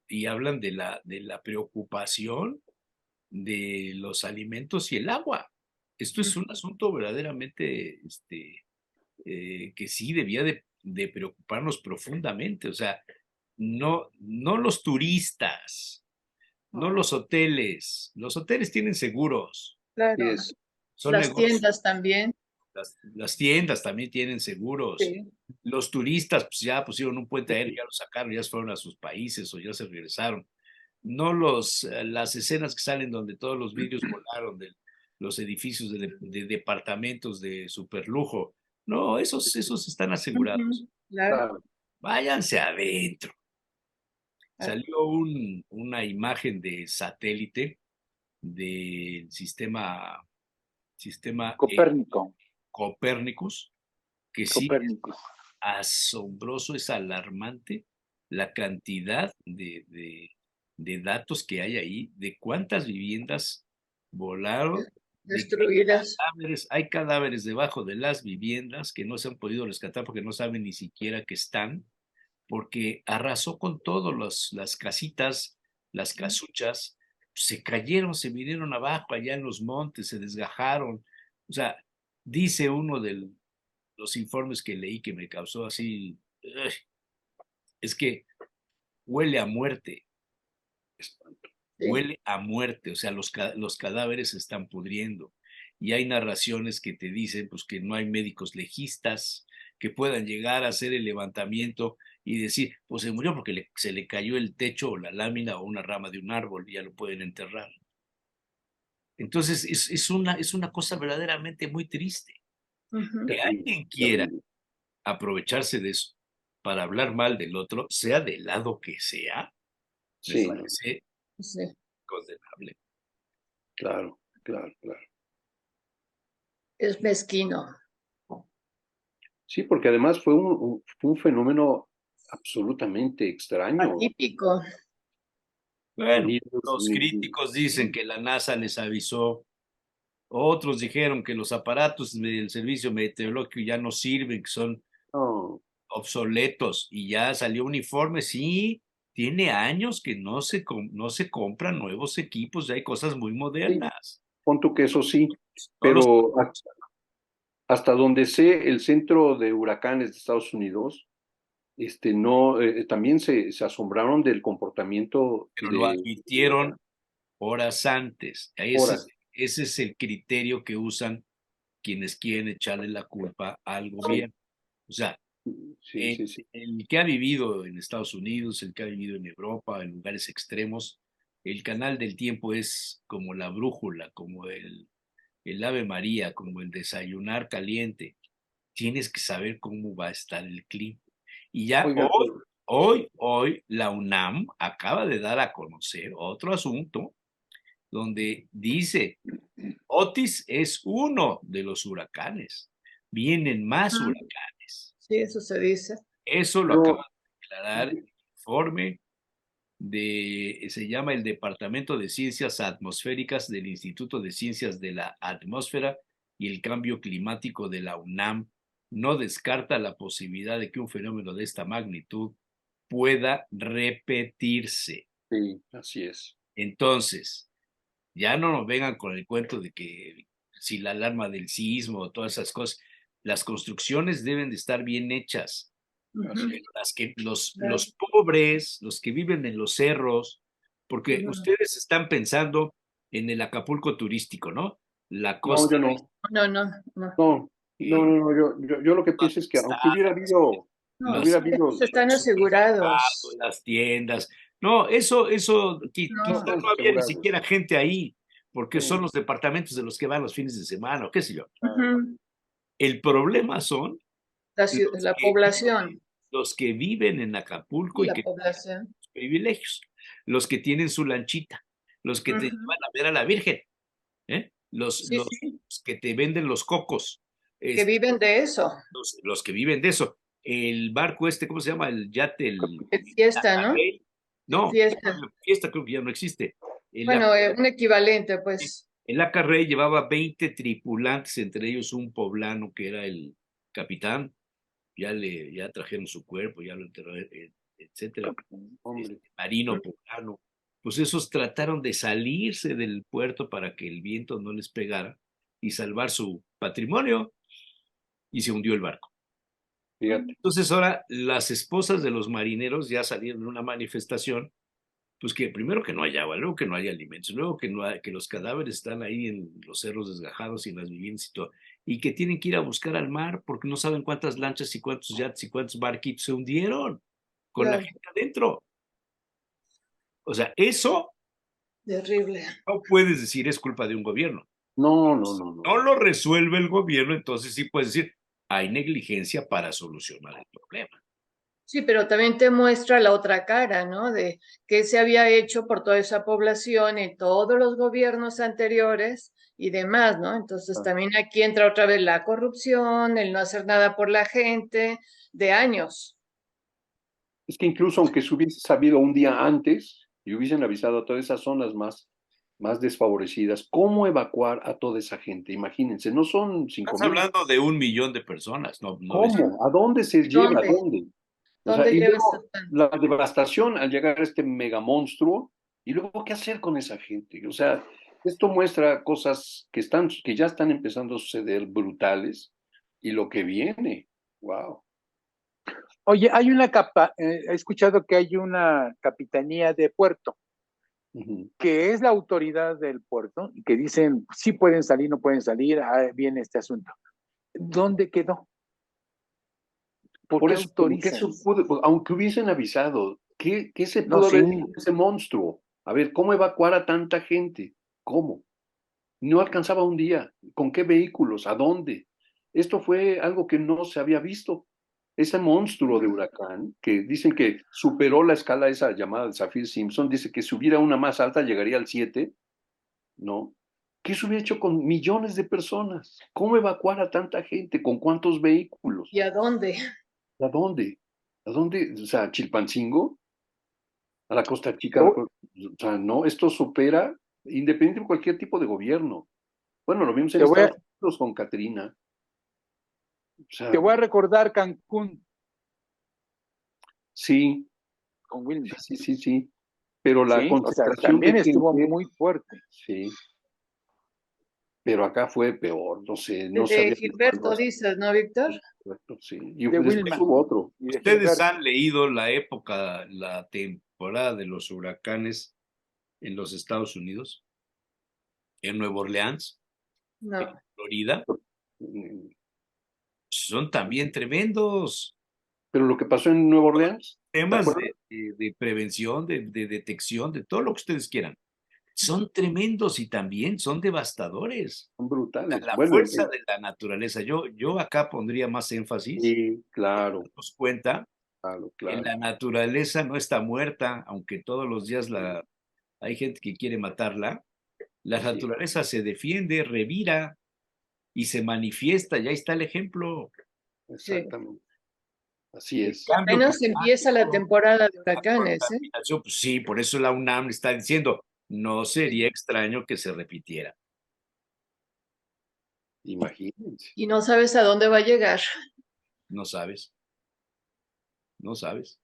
y hablan de la preocupación de los alimentos y el agua. Esto es un asunto verdaderamente que sí debía de preocuparnos profundamente. O sea, no los turistas, no los hoteles. Los hoteles tienen seguros, Claro. Sí es. son Las negocios. tiendas también. Las tiendas también tienen seguros. Sí. Los turistas pues ya pusieron un puente aéreo, ya lo sacaron, ya se fueron a sus países o ya se regresaron. No las escenas que salen donde todos los vidrios volaron de los edificios de departamentos de superlujo. No, esos están asegurados. Claro. Claro. Váyanse adentro. Salió una imagen de satélite del sistema Copérnico. Copérnicus, que sí es Copérnicus. asombroso, es alarmante la cantidad de datos que hay ahí, de cuántas viviendas volaron, de que Destruidas. hay cadáveres debajo de las viviendas que no se han podido rescatar porque no saben ni siquiera que están, porque arrasó con todo, las casitas, las casuchas, se cayeron, se vinieron abajo allá en los montes, se desgajaron. O sea, dice uno de los informes que leí que me causó así, es que huele a muerte, Sí. huele a muerte, o sea, los cadáveres se están pudriendo. Y hay narraciones que te dicen pues, que no hay médicos legistas que puedan llegar a hacer el levantamiento y decir, pues se murió porque se le cayó el techo o la lámina o una rama de un árbol y ya lo pueden enterrar. Entonces, es una cosa verdaderamente muy triste. Ujú. Que alguien quiera aprovecharse de eso para hablar mal del otro, sea del lado que sea, me Sí, parece Sí. condenable. claro, claro, claro. Es mezquino. Sí, porque además fue un fenómeno absolutamente extraño. Atípico. Bueno, Ni- los ni- críticos dicen que la NASA les avisó, otros dijeron que los aparatos del servicio meteorológico ya no sirven, que son no, obsoletos, y ya salió un informe, sí, tiene años que no se compran nuevos equipos, ya hay cosas muy sí, modernas. pon tú que eso sí, No los- pero hasta donde sé, el centro de huracanes de Estados Unidos, no, también se asombraron del comportamiento pero lo de advirtieron horas antes. horas. Ese es el criterio que usan quienes quieren echarle la culpa al Sí, gobierno. O sea, sí, sí, sí. el que ha vivido en Estados Unidos, el que ha vivido en Europa, en lugares extremos, el canal del tiempo es como la brújula, como el Ave María, como el desayunar caliente. Tienes que saber cómo va a estar el clima. Y ya Oiga, hoy, la UNAM acaba de dar a conocer otro asunto donde dice, Otis es uno de los huracanes. Vienen más Ujú. huracanes. Sí, eso se dice. Eso lo yo, acaba de declarar el informe se llama el Departamento de Ciencias Atmosféricas del Instituto de Ciencias de la Atmósfera y el Cambio Climático de la UNAM. No descarta la posibilidad de que un fenómeno de esta magnitud pueda repetirse. sí, así es. Entonces, ya no nos vengan con el cuento de que si la alarma del sismo o todas esas cosas, las construcciones deben de estar bien hechas. Ujú. Los pobres, los que viven en los cerros, porque Ujú. ustedes están pensando en el Acapulco turístico, ¿no? La No, costa, yo no. No, no, no. No, no, no, no, yo lo que pienso es que aunque No, los, hubiera esos habido, están supermercados, asegurados. las tiendas. No, eso no No. quizás están no había ni asegurados. siquiera gente ahí, porque son Sí, los departamentos de los que van los fines de semana, o qué sé yo. Ujú. El problema son los La población. los que viven en Acapulco Y y la que población. privilegios, los que tienen su lanchita, los que te Ujú. llevan a ver a la Virgen, ¿eh? Sí, sí, Los que te venden los cocos, que este, viven de eso. los que viven de eso. El barco ¿cómo se llama? El yate, Es fiesta, la ¿no? Rey. No, Fiesta. fiesta creo que ya no existe. El, Bueno, un equivalente, pues. el Acarrey llevaba 20 tripulantes, entre ellos un poblano que era el capitán, ya trajeron su cuerpo, ya lo enterraron, etcétera, hombre, marino poblano. Pues esos trataron de salirse del puerto para que el viento no les pegara y salvar su patrimonio y se hundió el barco. fíjate. Entonces ahora las esposas de los marineros ya salieron en una manifestación pues que primero que no haya agua, luego que no haya alimentos, luego que, que los cadáveres están ahí en los cerros desgajados y en las viviendas y todo, y que tienen que ir a buscar al mar porque no saben cuántas lanchas y cuántos yates y cuántos barquitos se hundieron con la gente adentro. O sea, eso terrible. no puedes decir es culpa de un gobierno. No. No lo resuelve el gobierno, entonces sí puedes decir, hay negligencia para solucionar el problema. Sí, pero también te muestra la otra cara, ¿no? De qué se había hecho por toda esa población en todos los gobiernos anteriores y demás, ¿no? Entonces también aquí entra otra vez la corrupción, el no hacer nada por la gente de años. Es que incluso aunque se hubiese sabido un día antes y hubiesen avisado a todas esas zonas más desfavorecidas, ¿cómo evacuar a toda esa gente? Imagínense, no son 5,000. Estás hablando de 1 millón de personas, no. ¿Cómo? ¿A dónde se lleva? ¿A dónde? O sea, ¿Dónde y llevas luego la devastación al llegar a este mega monstruo, y luego qué hacer con esa gente. O sea, esto muestra cosas que ya están empezando a suceder brutales, y lo que viene, wow. Oye, hay una he escuchado que hay una capitanía de puerto, que es la autoridad del puerto, y que dicen, sí pueden salir, no pueden salir, viene este asunto. ¿Dónde quedó? ¿Por qué eso, autorizan? aunque hubiesen avisado, ¿qué se No, pudo haber sí. hecho con ese monstruo? A ver, ¿cómo evacuar a tanta gente? ¿Cómo? No alcanzaba un día. ¿Con qué vehículos? ¿A dónde? Esto fue algo que no se había visto. Ese monstruo de huracán, que dicen que superó la escala esa llamada de Saffir-Simpson, dice que si hubiera una más alta llegaría al 7, ¿no? ¿Qué se hubiera hecho con millones de personas? ¿Cómo evacuar a tanta gente? ¿Con cuántos vehículos? ¿Y a dónde? ¿A dónde? ¿A dónde? O sea, ¿a Chilpancingo? ¿A la Costa Chica? Te, O sea, no, esto supera, independiente de cualquier tipo de gobierno. Bueno, lo vimos en te voy Estados a, Unidos con Katrina. O te sea, voy a recordar Cancún sí, con Wilma, sí. Pero la ¿sí? O sea, concentración de también estuvo gente, muy fuerte. sí, pero acá fue peor, no sé, no El se de había visto algo Gilberto así. dices, ¿no, Víctor? Sí, y De después Wilma hubo otro. y de ¿Ustedes Gilberto. han leído la época, la temporada de los huracanes en los Estados Unidos? En Nueva Orleans, en No. Florida, son también tremendos Pero lo que pasó en Nueva Orleans, ¿te temas acuerdas? de prevención, de detección, de todo lo que ustedes quieran. Son tremendos y también son devastadores. Son brutales. La Bueno, fuerza de la naturaleza. Yo acá pondría más énfasis sí, en claro, darnos cuenta que claro. la naturaleza no está muerta, aunque todos los días hay gente que quiere matarla. La Sí, naturaleza se defiende, revira y se manifiesta. Y ahí está el ejemplo. Sí. exactamente. Así El es. cambio Apenas empieza la climático, temporada de la huracanes, ¿eh? contaminación, pues sí, por eso la UNAM está diciendo, no sería extraño que se repitiera. Imagínense. Y no sabes a dónde va a llegar. No sabes, no sabes.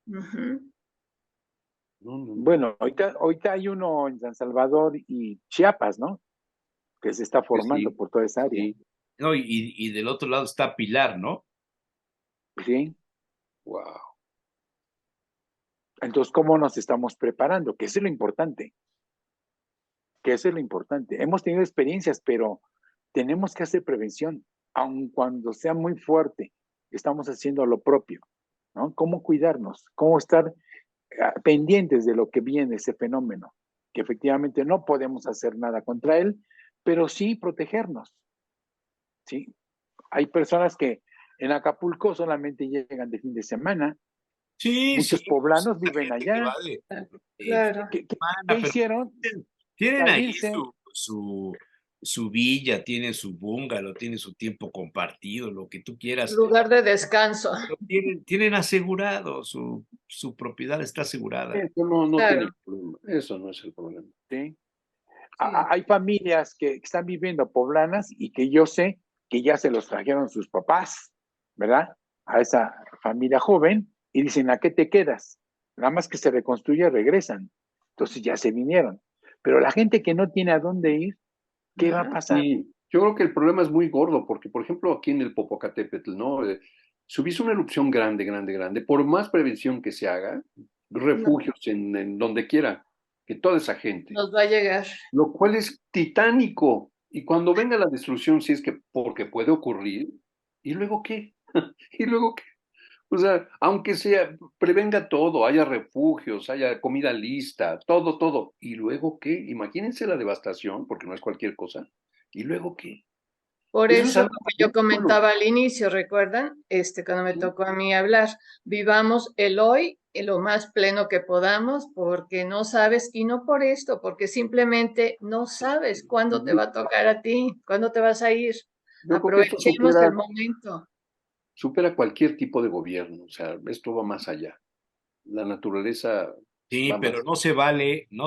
Ujú. No. Bueno, ahorita hay uno en San Salvador y Chiapas, ¿no? Que se está Pues formando sí, por toda esa área. sí. No, y del otro lado está Pilar, ¿no? ¿Sí? Wow. Entonces, ¿cómo nos estamos preparando? Que eso es lo importante. Que eso es lo importante. Hemos tenido experiencias, pero tenemos que hacer prevención, aun cuando sea muy fuerte. Estamos haciendo lo propio, ¿no? ¿Cómo cuidarnos? ¿Cómo estar pendientes de lo que viene ese fenómeno? Que efectivamente no podemos hacer nada contra él, pero sí protegernos, ¿sí? Hay personas que en Acapulco solamente llegan de fin de semana. Sí, Muchos pues, poblanos la viven gente que allá. va de fin Claro. de ¿Qué semana, pero hicieron? tienen ahí Salirse. su villa, tienen su bungalow, tienen su tiempo compartido, lo que tú quieras. Lugar de descanso. Pero tienen asegurado, su propiedad está asegurada. Eso no tiene Claro. problema. Eso no es el problema. ¿Sí? Sí. Hay familias que están viviendo poblanas y que yo sé que ya se los trajeron sus papás, ¿verdad? A esa familia joven y dicen, ¿a qué te quedas? Nada más que se reconstruye, regresan. Entonces ya se vinieron. Pero la gente que no tiene a dónde ir, ¿qué va a Ajá. pasar? Y yo creo que el problema es muy gordo, porque, por ejemplo, aquí en el Popocatépetl, ¿no? Si hubiese una erupción grande, por más prevención que se haga, refugios en donde quiera, que toda esa gente, nos va a llegar. lo cual es titánico. Y cuando venga la destrucción, si es que, porque puede ocurrir, ¿y luego qué? ¿Y luego qué? O sea, aunque sea, prevenga todo, haya refugios, haya comida lista, todo, todo. ¿Y luego qué? Imagínense la devastación, porque no es cualquier cosa. ¿Y luego qué? Por Eso es eso, algo lo que yo ridículo. comentaba al inicio, ¿recuerdan? Cuando me Sí, tocó a mí hablar, vivamos el hoy en lo más pleno que podamos, porque no sabes, y no por esto, porque simplemente no sabes cuándo te Yo, va a tocar a ti, cuándo te vas a ir. yo creo que esto Aprovechemos el supera, momento. supera cualquier tipo de gobierno. O sea, esto va más allá. La naturaleza Sí, va pero más. no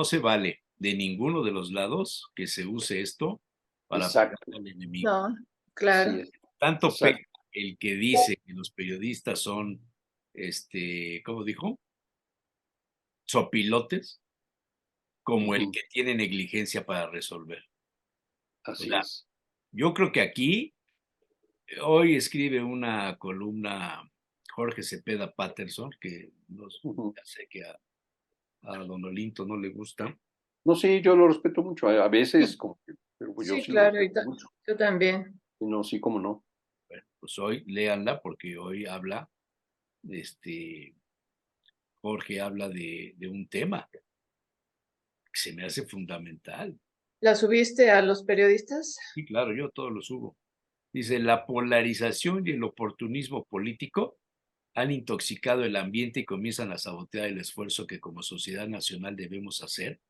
se vale de ninguno de los lados que se use esto para pegar Exacto. al enemigo. No, Así claro. es. Tanto pega Exacto. el que dice que los periodistas son, ¿cómo dijo? Sopilotes, como el Ujú. que tiene negligencia para resolver. O Así sea, es. yo creo que aquí, hoy escribe una columna Jorge Cepeda Patterson, que no, Ujú. ya sé que a Don Olinto no le gusta. No, sí, yo lo respeto mucho. A veces, como que, pero pues yo Sí, sí lo claro, respeto mucho. yo también. No, sí, como no. Bueno, pues hoy léanla porque hoy habla, este, Jorge habla de un tema que se me hace fundamental. ¿La subiste a los periodistas? Y claro, yo todo lo subo. Dice, la polarización y el oportunismo político han intoxicado el ambiente y comienzan a sabotear el esfuerzo que como sociedad nacional debemos hacer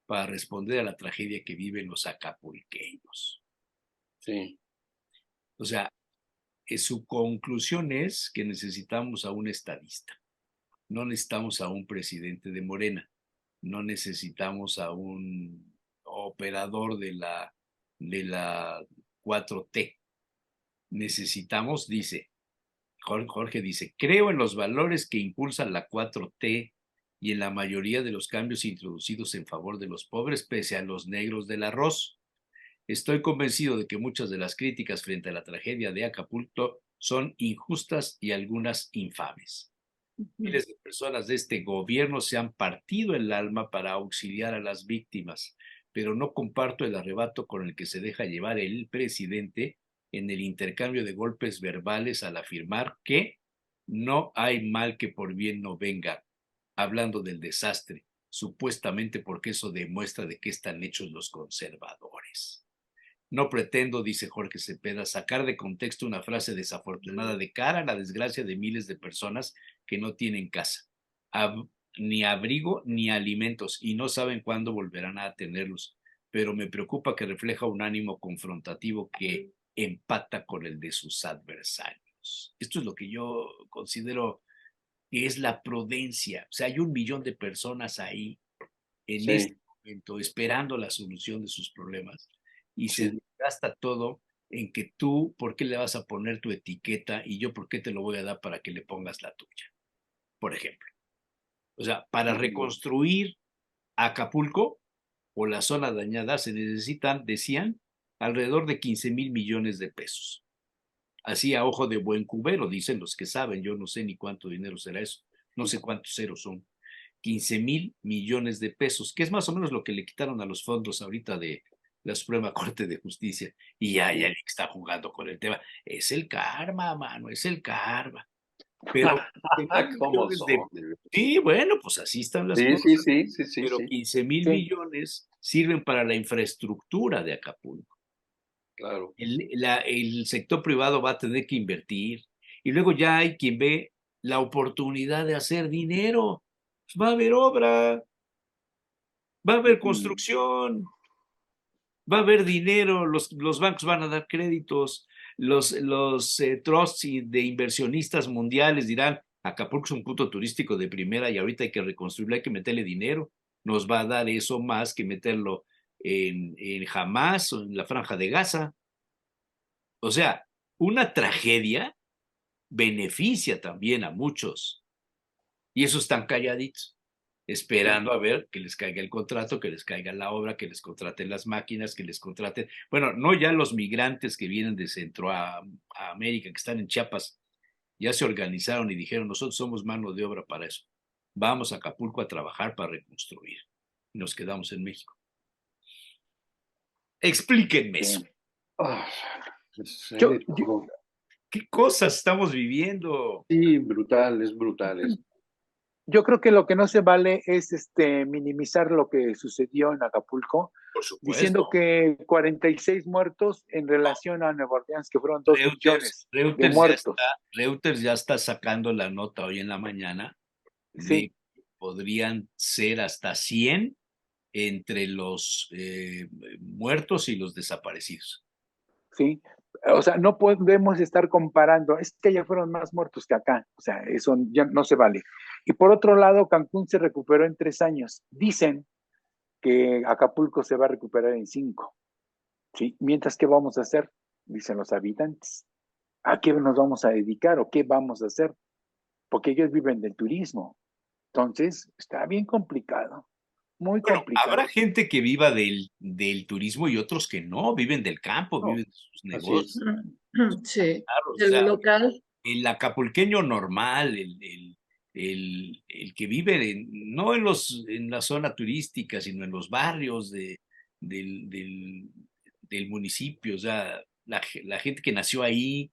para responder a la tragedia que viven los acapulqueños. Sí, O sea, su conclusión es que necesitamos a un estadista, no necesitamos a un presidente de Morena, no necesitamos a un operador de la 4T. Necesitamos, dice, Jorge dice, creo en los valores que impulsan la 4T y en la mayoría de los cambios introducidos en favor de los pobres, pese a los negros del arroz. Estoy convencido de que muchas de las críticas frente a la tragedia de Acapulco son injustas y algunas infames. Ujú. Miles de personas de este gobierno se han partido el alma para auxiliar a las víctimas, pero no comparto el arrebato con el que se deja llevar el presidente en el intercambio de golpes verbales al afirmar que no hay mal que por bien no venga, hablando del desastre, supuestamente porque eso demuestra de qué están hechos los conservadores. No pretendo, dice Jorge Cepeda, sacar de contexto una frase desafortunada de cara a la desgracia de miles de personas que no tienen casa, ni abrigo ni alimentos y no saben cuándo volverán a tenerlos. Pero me preocupa que refleja un ánimo confrontativo que empata con el de sus adversarios. Esto es lo que yo considero que es la prudencia. O sea, hay 1 millón de personas ahí en este sí, momento esperando la solución de sus problemas y se sí. gasta todo en que tú, ¿por qué le vas a poner tu etiqueta y yo por qué te lo voy a dar para que le pongas la tuya? Por ejemplo. O sea, para Ujú. reconstruir Acapulco o la zona dañada se necesitan, decían, alrededor de 15,000 millones de pesos. Así a ojo de buen cubero, dicen los que saben, yo no sé ni cuánto dinero será eso, no sé cuántos ceros son. 15,000 millones de pesos, que es más o menos lo que le quitaron a los fondos ahorita de la Suprema Corte de Justicia. Y ya Sí. alguien está jugando con el tema. Es el karma, mano, es el karma. Pero 15 mil ¿Cómo millones de... son? Sí, bueno, pues así están las Sí, sí, cosas. sí, sí, sí, Pero sí, 15 mil Sí, millones sirven para la infraestructura de Acapulco. claro. El sector privado va a tener que invertir. Y luego ya hay quien ve la oportunidad de hacer dinero. Pues va a haber obra, va a haber Ujú. construcción, va a haber dinero, los bancos van a dar créditos, los trusts de inversionistas mundiales dirán, Acapulco es un punto turístico de primera y ahorita hay que reconstruirlo, hay que meterle dinero, nos va a dar eso más que meterlo en Hamas o en la Franja de Gaza. O sea, una tragedia beneficia también a muchos y esos están calladitos, Sí, esperando a ver que les caiga el contrato, que les caiga la obra, que les contraten las máquinas, que les contraten, bueno, no ya los migrantes que vienen de a América, que están en Chiapas, ya se organizaron y dijeron, nosotros somos mano de obra para eso. vamos a Acapulco a trabajar para reconstruir. Y nos quedamos en México. Explíquenme eso. ¿Qué cosas estamos viviendo? Sí, brutal, es brutal. Yo creo que lo que no se vale es minimizar lo que sucedió en Acapulco, Por supuesto. diciendo que 46 muertos en relación a Nueva Orleans, que fueron 2 millones de muertos. Reuters ya está sacando la nota hoy en la mañana de que podrían ser hasta 100 entre los muertos y los desaparecidos. Sí, o sea, no podemos estar comparando, es que ya fueron más muertos que acá, o sea, eso ya no se vale. Y por otro lado, Cancún se recuperó en 3 años. Dicen que Acapulco se va a recuperar en 5. ¿Sí? Mientras, ¿qué vamos a hacer? Dicen los habitantes. ¿A qué nos vamos a dedicar o qué vamos a hacer? Porque ellos viven del turismo. Entonces, está bien complicado. Muy complicado. Habrá gente que viva del turismo y otros que no, viven del campo, viven de sus negocios. Sí, Claro, del local. El acapulqueño normal, el que vive no en la zona turística, sino en los barrios del municipio, o sea, la gente que nació ahí,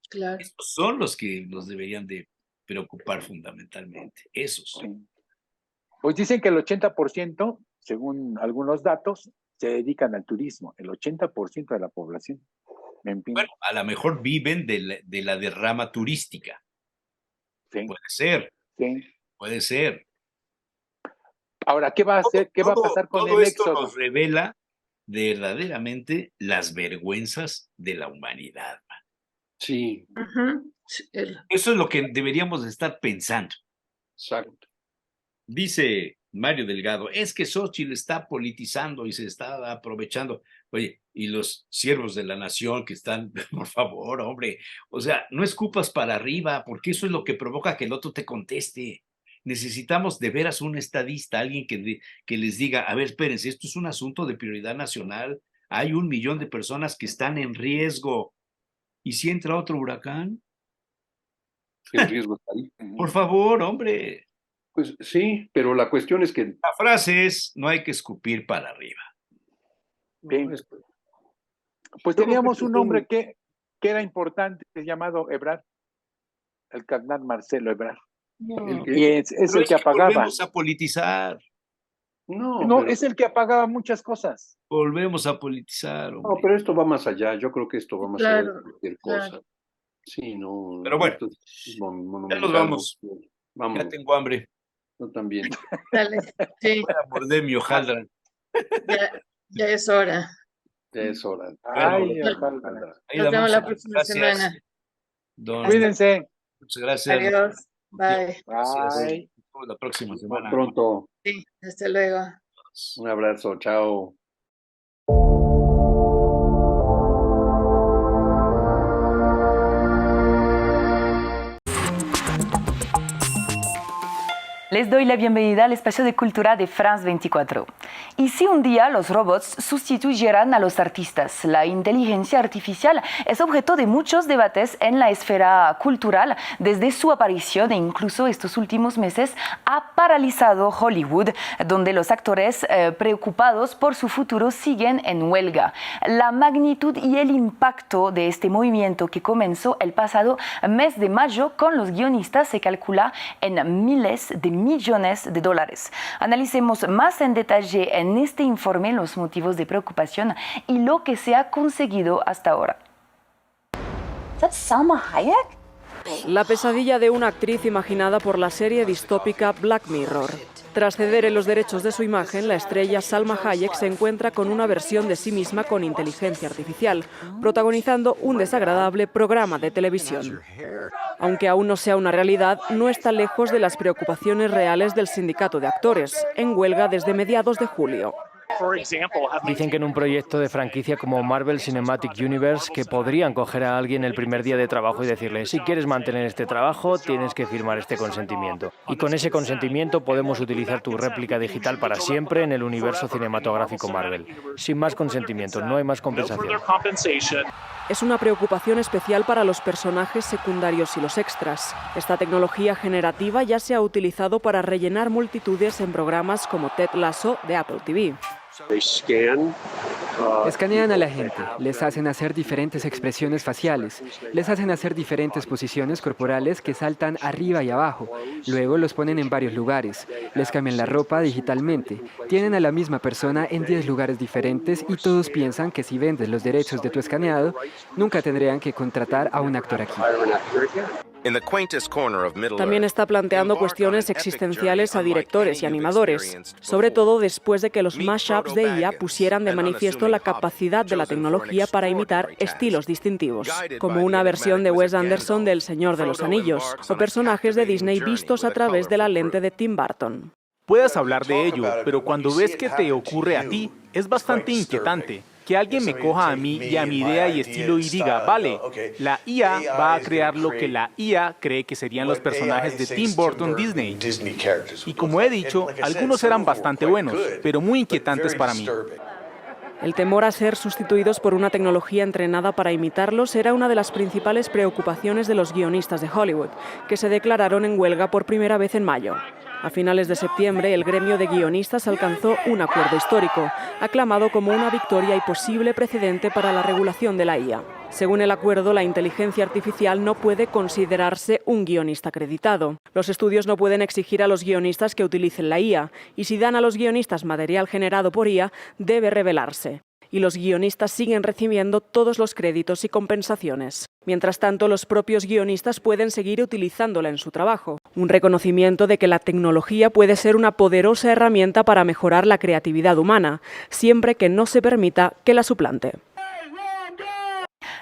Claro. estos son los que nos deberían de preocupar fundamentalmente, esos. Sí. Pues dicen que el 80%, según algunos datos, se dedican al turismo, el 80% de la población. En fin. Bueno, a lo mejor viven de la derrama turística. Sí. Puede ser. Sí. Puede ser. Ahora, ¿qué va a hacer? ¿Qué va a pasar con el éxodo? Esto nos revela verdaderamente las vergüenzas de la humanidad. Sí. Eso es lo que deberíamos estar pensando. Exacto. Dice Mario Delgado, es que Xóchitl está politizando y se está aprovechando. Oye, y los siervos de la nación que están, por favor, hombre, o sea, no escupas para arriba, porque eso es lo que provoca que el otro te conteste. Necesitamos de veras un estadista, alguien que les diga, a ver, espérense, esto es un asunto de prioridad nacional, hay 1 millón de personas que están en riesgo. ¿Y si entra otro huracán? El riesgo está ahí. Por favor, hombre. Pues sí, pero la cuestión es que... La frase es, no hay que escupir para arriba. Sí. Pues teníamos un hombre que era importante, llamado Ebrard, el carnal Marcelo Ebrard. Y es el que apagaba. Volvemos a politizar. No, es el que apagaba muchas cosas. Volvemos a politizar. Hombre. No, pero esto va más allá. Yo creo que esto va más allá de cualquier cosa. Claro. Sí, no. Pero bueno, ya nos vamos. Ya tengo hambre. Yo también. Dale, sí. Voy a morder mi hojaldra. Ya es hora. Ya es hora. Ay, Nos vemos la próxima semana. Cuídense. Muchas gracias. Adiós. Bye. Bye. La próxima semana. Pronto. Sí, hasta luego. Un abrazo. Chao. Les doy la bienvenida al espacio de cultura de France 24. ¿Y si un día los robots sustituyeran a los artistas? La inteligencia artificial es objeto de muchos debates en la esfera cultural desde su aparición e incluso estos últimos meses ha paralizado Hollywood, donde los actores preocupados por su futuro siguen en huelga. La magnitud y el impacto de este movimiento que comenzó el pasado mes de mayo con los guionistas se calcula en miles de millones de dólares. Analicemos más en detalle en este informe los motivos de preocupación y lo que se ha conseguido hasta ahora. ¿Es Salma Hayek? La pesadilla de una actriz imaginada por la serie distópica Black Mirror. Tras ceder en los derechos de su imagen, la estrella Salma Hayek se encuentra con una versión de sí misma con inteligencia artificial, protagonizando un desagradable programa de televisión. Aunque aún no sea una realidad, no está lejos de las preocupaciones reales del sindicato de actores, en huelga desde mediados de julio. Dicen que en un proyecto de franquicia como Marvel Cinematic Universe que podrían coger a alguien el primer día de trabajo y decirle, si quieres mantener este trabajo, tienes que firmar este consentimiento. Y con ese consentimiento podemos utilizar tu réplica digital para siempre en el universo cinematográfico Marvel. Sin más consentimiento, no hay más compensación. Es una preocupación especial para los personajes secundarios y los extras. Esta tecnología generativa ya se ha utilizado para rellenar multitudes en programas como Ted Lasso de Apple TV. Escanean a la gente, les hacen hacer diferentes expresiones faciales, les hacen hacer diferentes posiciones corporales que saltan arriba y abajo, luego los ponen en varios lugares, les cambian la ropa digitalmente, tienen a la misma persona en 10 lugares diferentes y todos piensan que si vendes los derechos de tu escaneado, nunca tendrían que contratar a un actor aquí. También está planteando cuestiones existenciales a directores y animadores, sobre todo después de que los mashups de IA pusieran de manifiesto la capacidad de la tecnología para imitar estilos distintivos, como una versión de Wes Anderson de El Señor de los Anillos, o personajes de Disney vistos a través de la lente de Tim Burton. Puedes hablar de ello, pero cuando ves que te ocurre a ti, es bastante inquietante. Que alguien me coja a mí y a mi idea y estilo y diga, vale, la IA va a crear lo que la IA cree que serían los personajes de Tim Burton Disney. Y como he dicho, algunos eran bastante buenos, pero muy inquietantes para mí. El temor a ser sustituidos por una tecnología entrenada para imitarlos era una de las principales preocupaciones de los guionistas de Hollywood, que se declararon en huelga por primera vez en mayo. A finales de septiembre, el gremio de guionistas alcanzó un acuerdo histórico, aclamado como una victoria y posible precedente para la regulación de la IA. Según el acuerdo, la inteligencia artificial no puede considerarse un guionista acreditado. Los estudios no pueden exigir a los guionistas que utilicen la IA, y si dan a los guionistas material generado por IA, debe revelarse. Y los guionistas siguen recibiendo todos los créditos y compensaciones. Mientras tanto, los propios guionistas pueden seguir utilizándola en su trabajo. Un reconocimiento de que la tecnología puede ser una poderosa herramienta para mejorar la creatividad humana, siempre que no se permita que la suplante.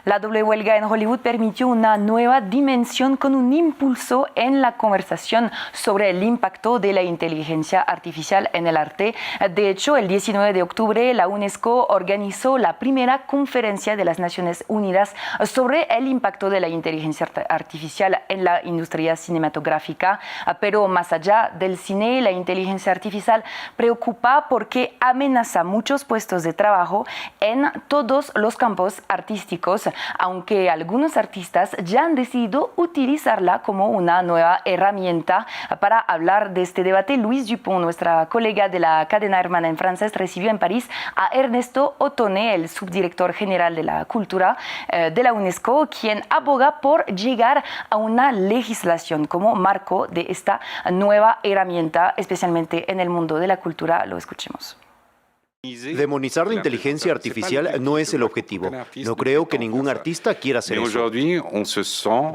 La doble huelga en Hollywood permitió una nueva dimensión con un impulso en la conversación sobre el impacto de la inteligencia artificial en el arte. De hecho, el 19 de octubre, la UNESCO organizó la primera conferencia de las Naciones Unidas sobre el impacto de la inteligencia artificial en la industria cinematográfica. Pero más allá del cine, la inteligencia artificial preocupa porque amenaza muchos puestos de trabajo en todos los campos artísticos, aunque algunos artistas ya han decidido utilizarla como una nueva herramienta. Para hablar de este debate, Louise Dupont, nuestra colega de la cadena hermana en francés, recibió en París a Ernesto Ottone, el subdirector general de la cultura de la UNESCO, quien aboga por llegar a una legislación como marco de esta nueva herramienta, especialmente en el mundo de la cultura. Lo escuchemos. Demonizar la inteligencia artificial no es el objetivo. No creo que ningún artista quiera hacer eso.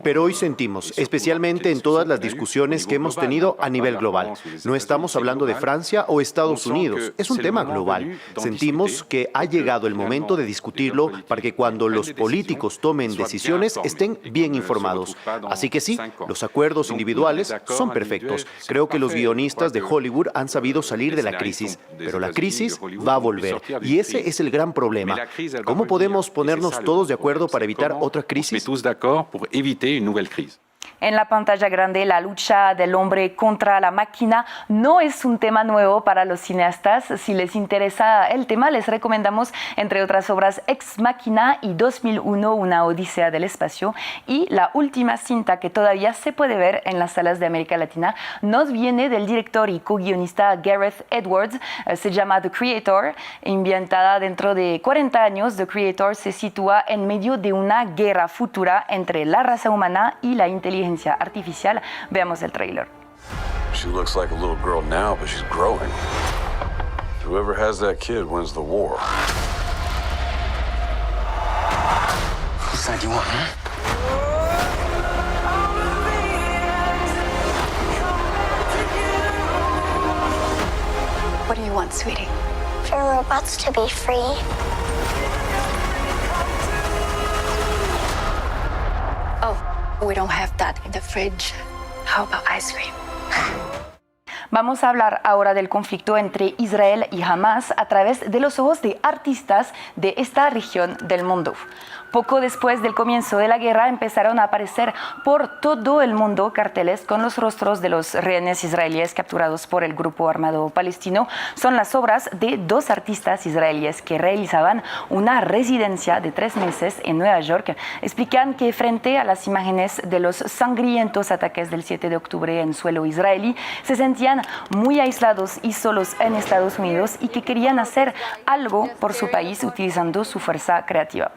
Pero hoy sentimos, especialmente en todas las discusiones que hemos tenido a nivel global. No estamos hablando de Francia o Estados Unidos, es un tema global. Sentimos que ha llegado el momento de discutirlo para que cuando los políticos tomen decisiones estén bien informados. Así que sí, los acuerdos individuales son perfectos. Creo que los guionistas de Hollywood han sabido salir de la crisis, pero la crisis va a volver. Y ese es el gran problema. ¿Cómo podemos ponernos todos de acuerdo para evitar otra crisis? En la pantalla grande, la lucha del hombre contra la máquina no es un tema nuevo para los cineastas. Si les interesa el tema, les recomendamos, entre otras obras, Ex Machina y 2001, una odisea del espacio. Y la última cinta que todavía se puede ver en las salas de América Latina nos viene del director y co-guionista Gareth Edwards. Se llama The Creator. Ambientada dentro de 40 años, The Creator se sitúa en medio de una guerra futura entre la raza humana y la inteligencia artificial. Veamos el tráiler. She looks like a little girl now, but she's growing. Whoever has that kid wins the war. Whose side do you want, huh? What do you want, sweetie? For robots to be free. Oh, we don't have that in the fridge. How about ice cream? Vamos a hablar ahora del conflicto entre Israel y Hamas a través de los ojos de artistas de esta región del mundo. Poco después del comienzo de la guerra empezaron a aparecer por todo el mundo carteles con los rostros de los rehenes israelíes capturados por el grupo armado palestino. Son las obras de 2 artistas israelíes que realizaban una residencia de 3 meses en Nueva York. Explican que frente a las imágenes de los sangrientos ataques del 7 de octubre en suelo israelí, se sentían muy aislados y solos en Estados Unidos y que querían hacer algo por su país utilizando su fuerza creativa.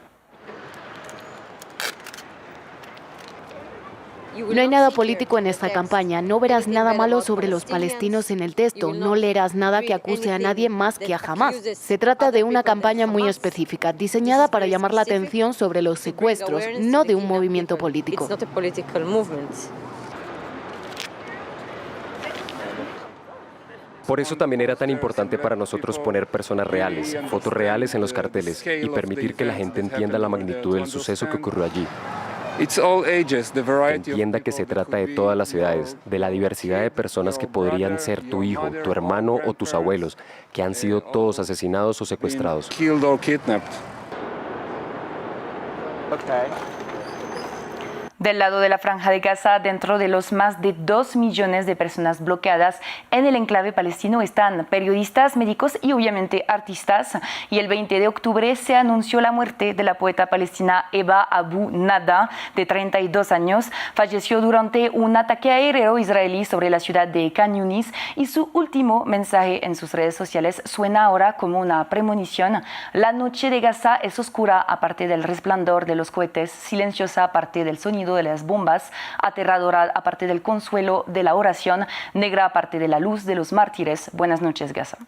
No hay nada político en esta campaña, no verás nada malo sobre los palestinos en el texto, no leerás nada que acuse a nadie más que a Hamas. Se trata de una campaña muy específica, diseñada para llamar la atención sobre los secuestros, no de un movimiento político. Por eso también era tan importante para nosotros poner personas reales, fotos reales en los carteles y permitir que la gente entienda la magnitud del suceso que ocurrió allí. Que entienda que se trata de todas las edades, de la diversidad de personas que podrían ser tu hijo, tu hermano o tus abuelos, que han sido todos asesinados o secuestrados. Del lado de la Franja de Gaza, dentro de los más de 2 millones de personas bloqueadas en el enclave palestino están periodistas, médicos y obviamente artistas. Y el 20 de octubre se anunció la muerte de la poeta palestina Eva Abu Nada, de 32 años. Falleció durante un ataque aéreo israelí sobre la ciudad de Khan Yunis y su último mensaje en sus redes sociales suena ahora como una premonición. La noche de Gaza es oscura aparte del resplandor de los cohetes, silenciosa aparte del sonido de las bombas, aterradora aparte del consuelo de la oración, negra aparte de la luz de los mártires. Buenas noches, Gaza.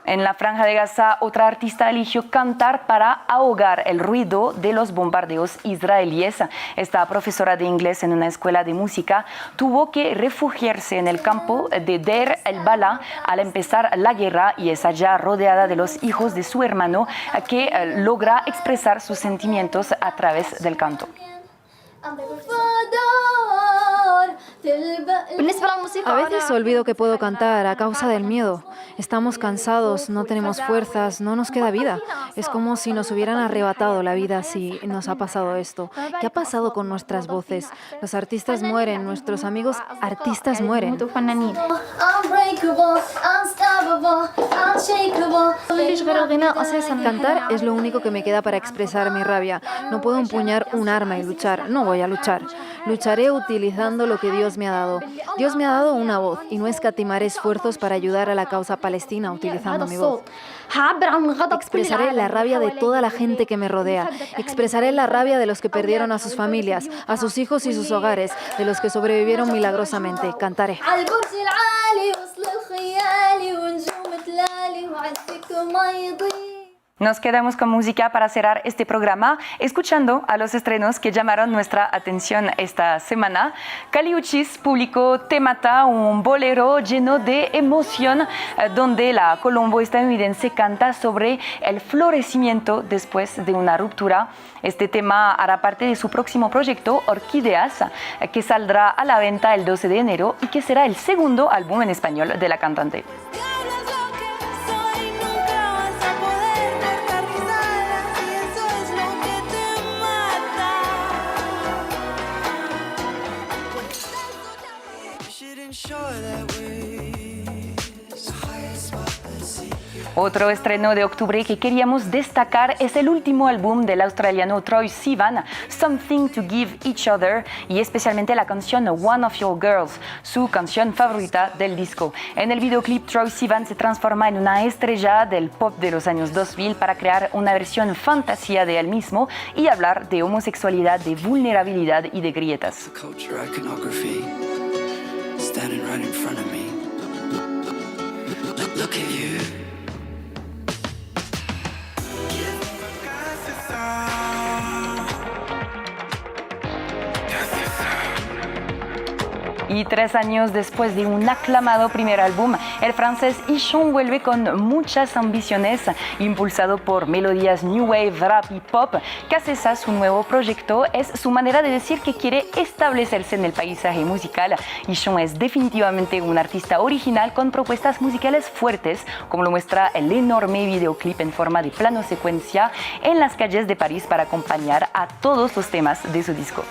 En la Franja de Gaza, otra artista eligió cantar para ahogar el ruido de los bombardeos israelíes. Esta profesora de inglés en una escuela de música tuvo que refugiarse en el campo de Deir el-Bala al empezar la guerra y es allá rodeada de los hijos de su hermano que logra expresar sus sentimientos a través del canto. A veces olvido que puedo cantar a causa del miedo. Estamos cansados, no tenemos fuerzas, no nos queda vida. Es como si nos hubieran arrebatado la vida si nos ha pasado esto. ¿Qué ha pasado con nuestras voces? Los artistas mueren, nuestros amigos artistas mueren. Cantar es lo único que me queda para expresar mi rabia. No puedo empuñar un arma y luchar. No voy a luchar. Lucharé utilizando lo que Dios me ha dado. Dios me ha dado una voz y no escatimaré esfuerzos para ayudar a la causa palestina utilizando mi voz. Expresaré la rabia de toda la gente que me rodea. Expresaré la rabia de los que perdieron a sus familias, a sus hijos y sus hogares, de los que sobrevivieron milagrosamente. Cantaré. Nos quedamos con música para cerrar este programa, escuchando a los estrenos que llamaron nuestra atención esta semana. Kali Uchis publicó Te Mata, un bolero lleno de emoción, donde la colombo-estadounidense canta sobre el florecimiento después de una ruptura. Este tema hará parte de su próximo proyecto, Orquídeas, que saldrá a la venta el 12 de enero y que será el segundo álbum en español de la cantante. Otro estreno de octubre que queríamos destacar es el último álbum del australiano Troye Sivan, Something to Give Each Other, y especialmente la canción One of Your Girls, su canción favorita del disco. En el videoclip, Troye Sivan se transforma en una estrella del pop de los años 2000 para crear una versión fantasía de él mismo y hablar de homosexualidad, de vulnerabilidad y de grietas. Y 3 años después de un aclamado primer álbum, el francés Ichon vuelve con muchas ambiciones, impulsado por melodías new wave, rap y pop. Casesa, su nuevo proyecto, es su manera de decir que quiere establecerse en el paisaje musical. Ichon es definitivamente un artista original con propuestas musicales fuertes, como lo muestra el enorme videoclip en forma de plano secuencia en las calles de París para acompañar a todos los temas de su disco.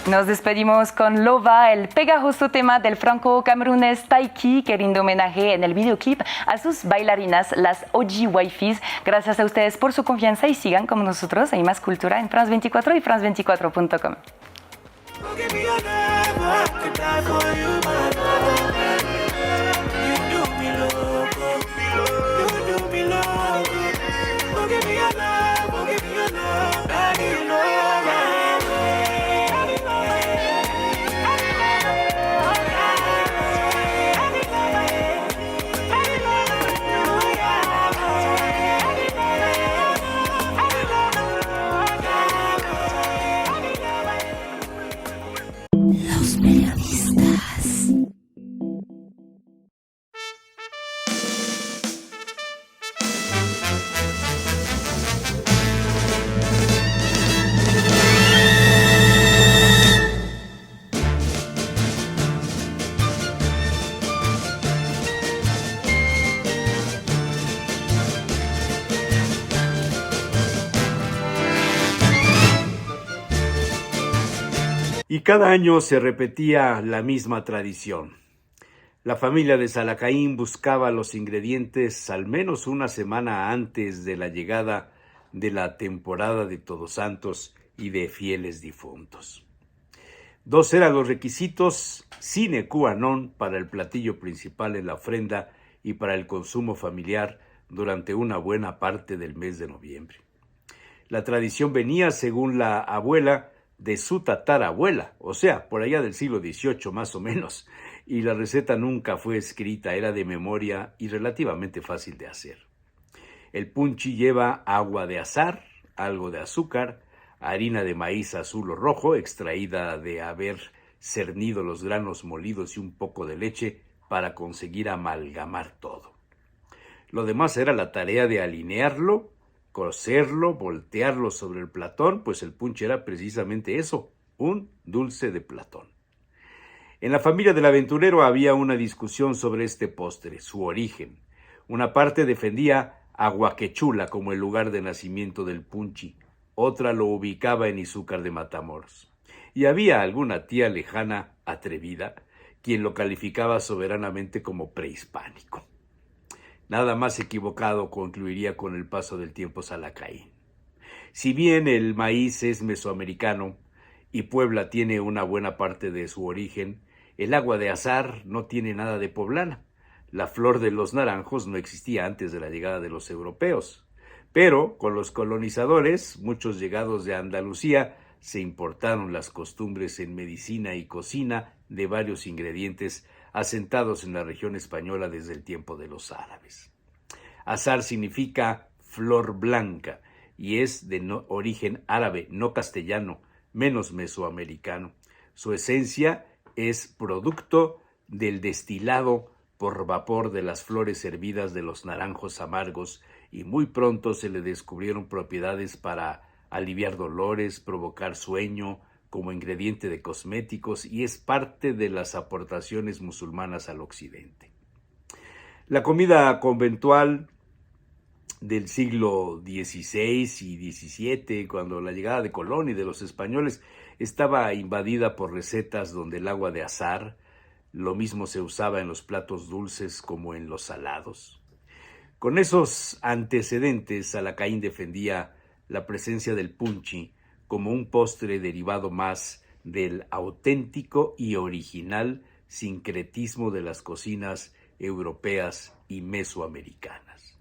Nos despedimos con Lova, el pegajoso tema del franco-camerunés Taiki, que rinde homenaje en el videoclip a sus bailarinas, las OG Wifis. Gracias a ustedes por su confianza y sigan como nosotros. Hay más cultura en France 24 y france24.com. Y cada año se repetía la misma tradición. La familia de Salacaín buscaba los ingredientes al menos una semana antes de la llegada de la temporada de Todos Santos y de Fieles Difuntos. 2 eran los requisitos sine qua non para el platillo principal en la ofrenda y para el consumo familiar durante una buena parte del mes de noviembre. La tradición venía, según la abuela, de su tatarabuela, o sea, por allá del siglo XVIII más o menos, y la receta nunca fue escrita, era de memoria y relativamente fácil de hacer. El punchi lleva agua de azahar, algo de azúcar, harina de maíz azul o rojo, extraída de haber cernido los granos molidos y un poco de leche para conseguir amalgamar todo. Lo demás era la tarea de alinearlo, cocerlo, voltearlo sobre el platón, pues el punche era precisamente eso, un dulce de platón. En la familia del aventurero había una discusión sobre este postre, su origen. Una parte defendía a Huaquechula como el lugar de nacimiento del punchi, otra lo ubicaba en Izúcar de Matamoros. Y había alguna tía lejana, atrevida, quien lo calificaba soberanamente como prehispánico. Nada más equivocado concluiría con el paso del tiempo Salacaín. Si bien el maíz es mesoamericano y Puebla tiene una buena parte de su origen, el agua de azahar no tiene nada de poblana. La flor de los naranjos no existía antes de la llegada de los europeos. Pero con los colonizadores, muchos llegados de Andalucía, se importaron las costumbres en medicina y cocina de varios ingredientes asentados en la región española desde el tiempo de los árabes. Azahar significa flor blanca y es de origen árabe, no castellano, menos mesoamericano. Su esencia es producto del destilado por vapor de las flores hervidas de los naranjos amargos y muy pronto se le descubrieron propiedades para aliviar dolores, provocar sueño, como ingrediente de cosméticos y es parte de las aportaciones musulmanas al occidente. La comida conventual del siglo XVI y XVII, cuando la llegada de Colón y de los españoles, estaba invadida por recetas donde el agua de azahar, lo mismo se usaba en los platos dulces como en los salados. Con esos antecedentes, Salacaín defendía la presencia del punchi como un postre derivado más del auténtico y original sincretismo de las cocinas europeas y mesoamericanas.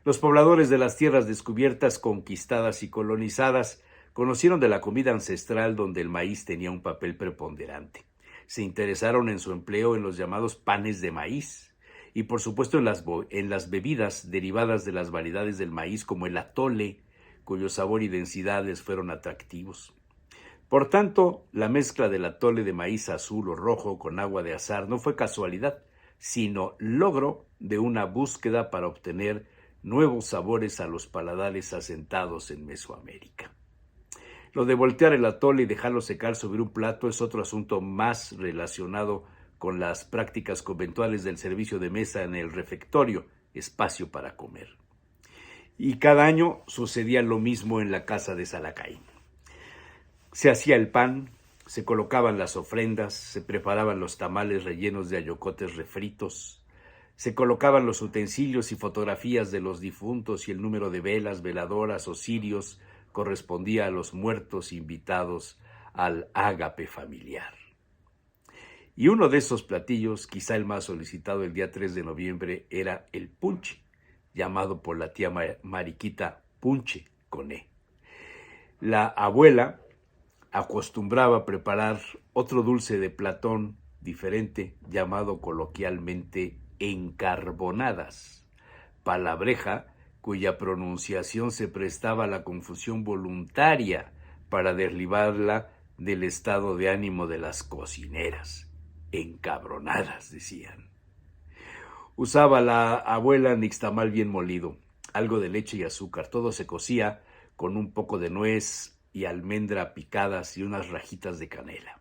Los pobladores de las tierras descubiertas, conquistadas y colonizadas conocieron de la comida ancestral donde el maíz tenía un papel preponderante. se interesaron en su empleo en los llamados panes de maíz y por supuesto en las bebidas derivadas de las variedades del maíz como el atole, cuyo sabor y densidad les fueron atractivos. Por tanto, la mezcla del atole de maíz azul o rojo con agua de azahar no fue casualidad, sino logro de una búsqueda para obtener nuevos sabores a los paladares asentados en Mesoamérica. Lo de voltear el atole y dejarlo secar sobre un plato es otro asunto más relacionado con las prácticas conventuales del servicio de mesa en el refectorio, espacio para comer. Y cada año sucedía lo mismo en la casa de Salacay. Se hacía el pan, se colocaban las ofrendas, se preparaban los tamales rellenos de ayocotes refritos, se colocaban los utensilios y fotografías de los difuntos y el número de velas, veladoras o cirios correspondía a los muertos invitados al ágape familiar. Y uno de esos platillos, quizá el más solicitado el día 3 de noviembre, era el punche, llamado por la tía Mariquita punche con E. La abuela acostumbraba a preparar otro dulce de Platón diferente, llamado coloquialmente encarbonadas, palabreja cuya pronunciación se prestaba a la confusión voluntaria para derribarla del estado de ánimo de las cocineras. Encabronadas, decían. Usaba la abuela nixtamal bien molido, algo de leche y azúcar. Todo se cocía con un poco de nuez y almendra picadas y unas rajitas de canela.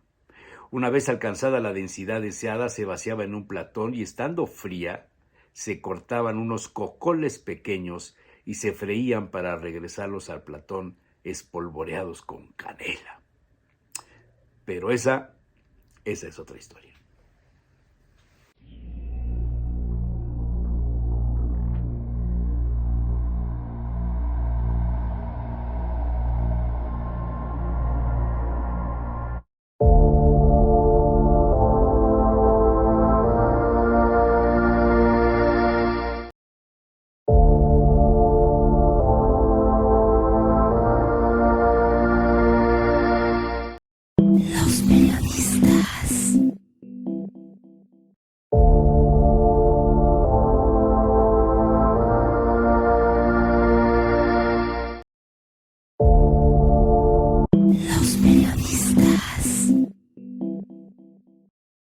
Una vez alcanzada la densidad deseada, se vaciaba en un platón y, estando fría, se cortaban unos cocoles pequeños y se freían para regresarlos al platón espolvoreados con canela. Pero esa es otra historia.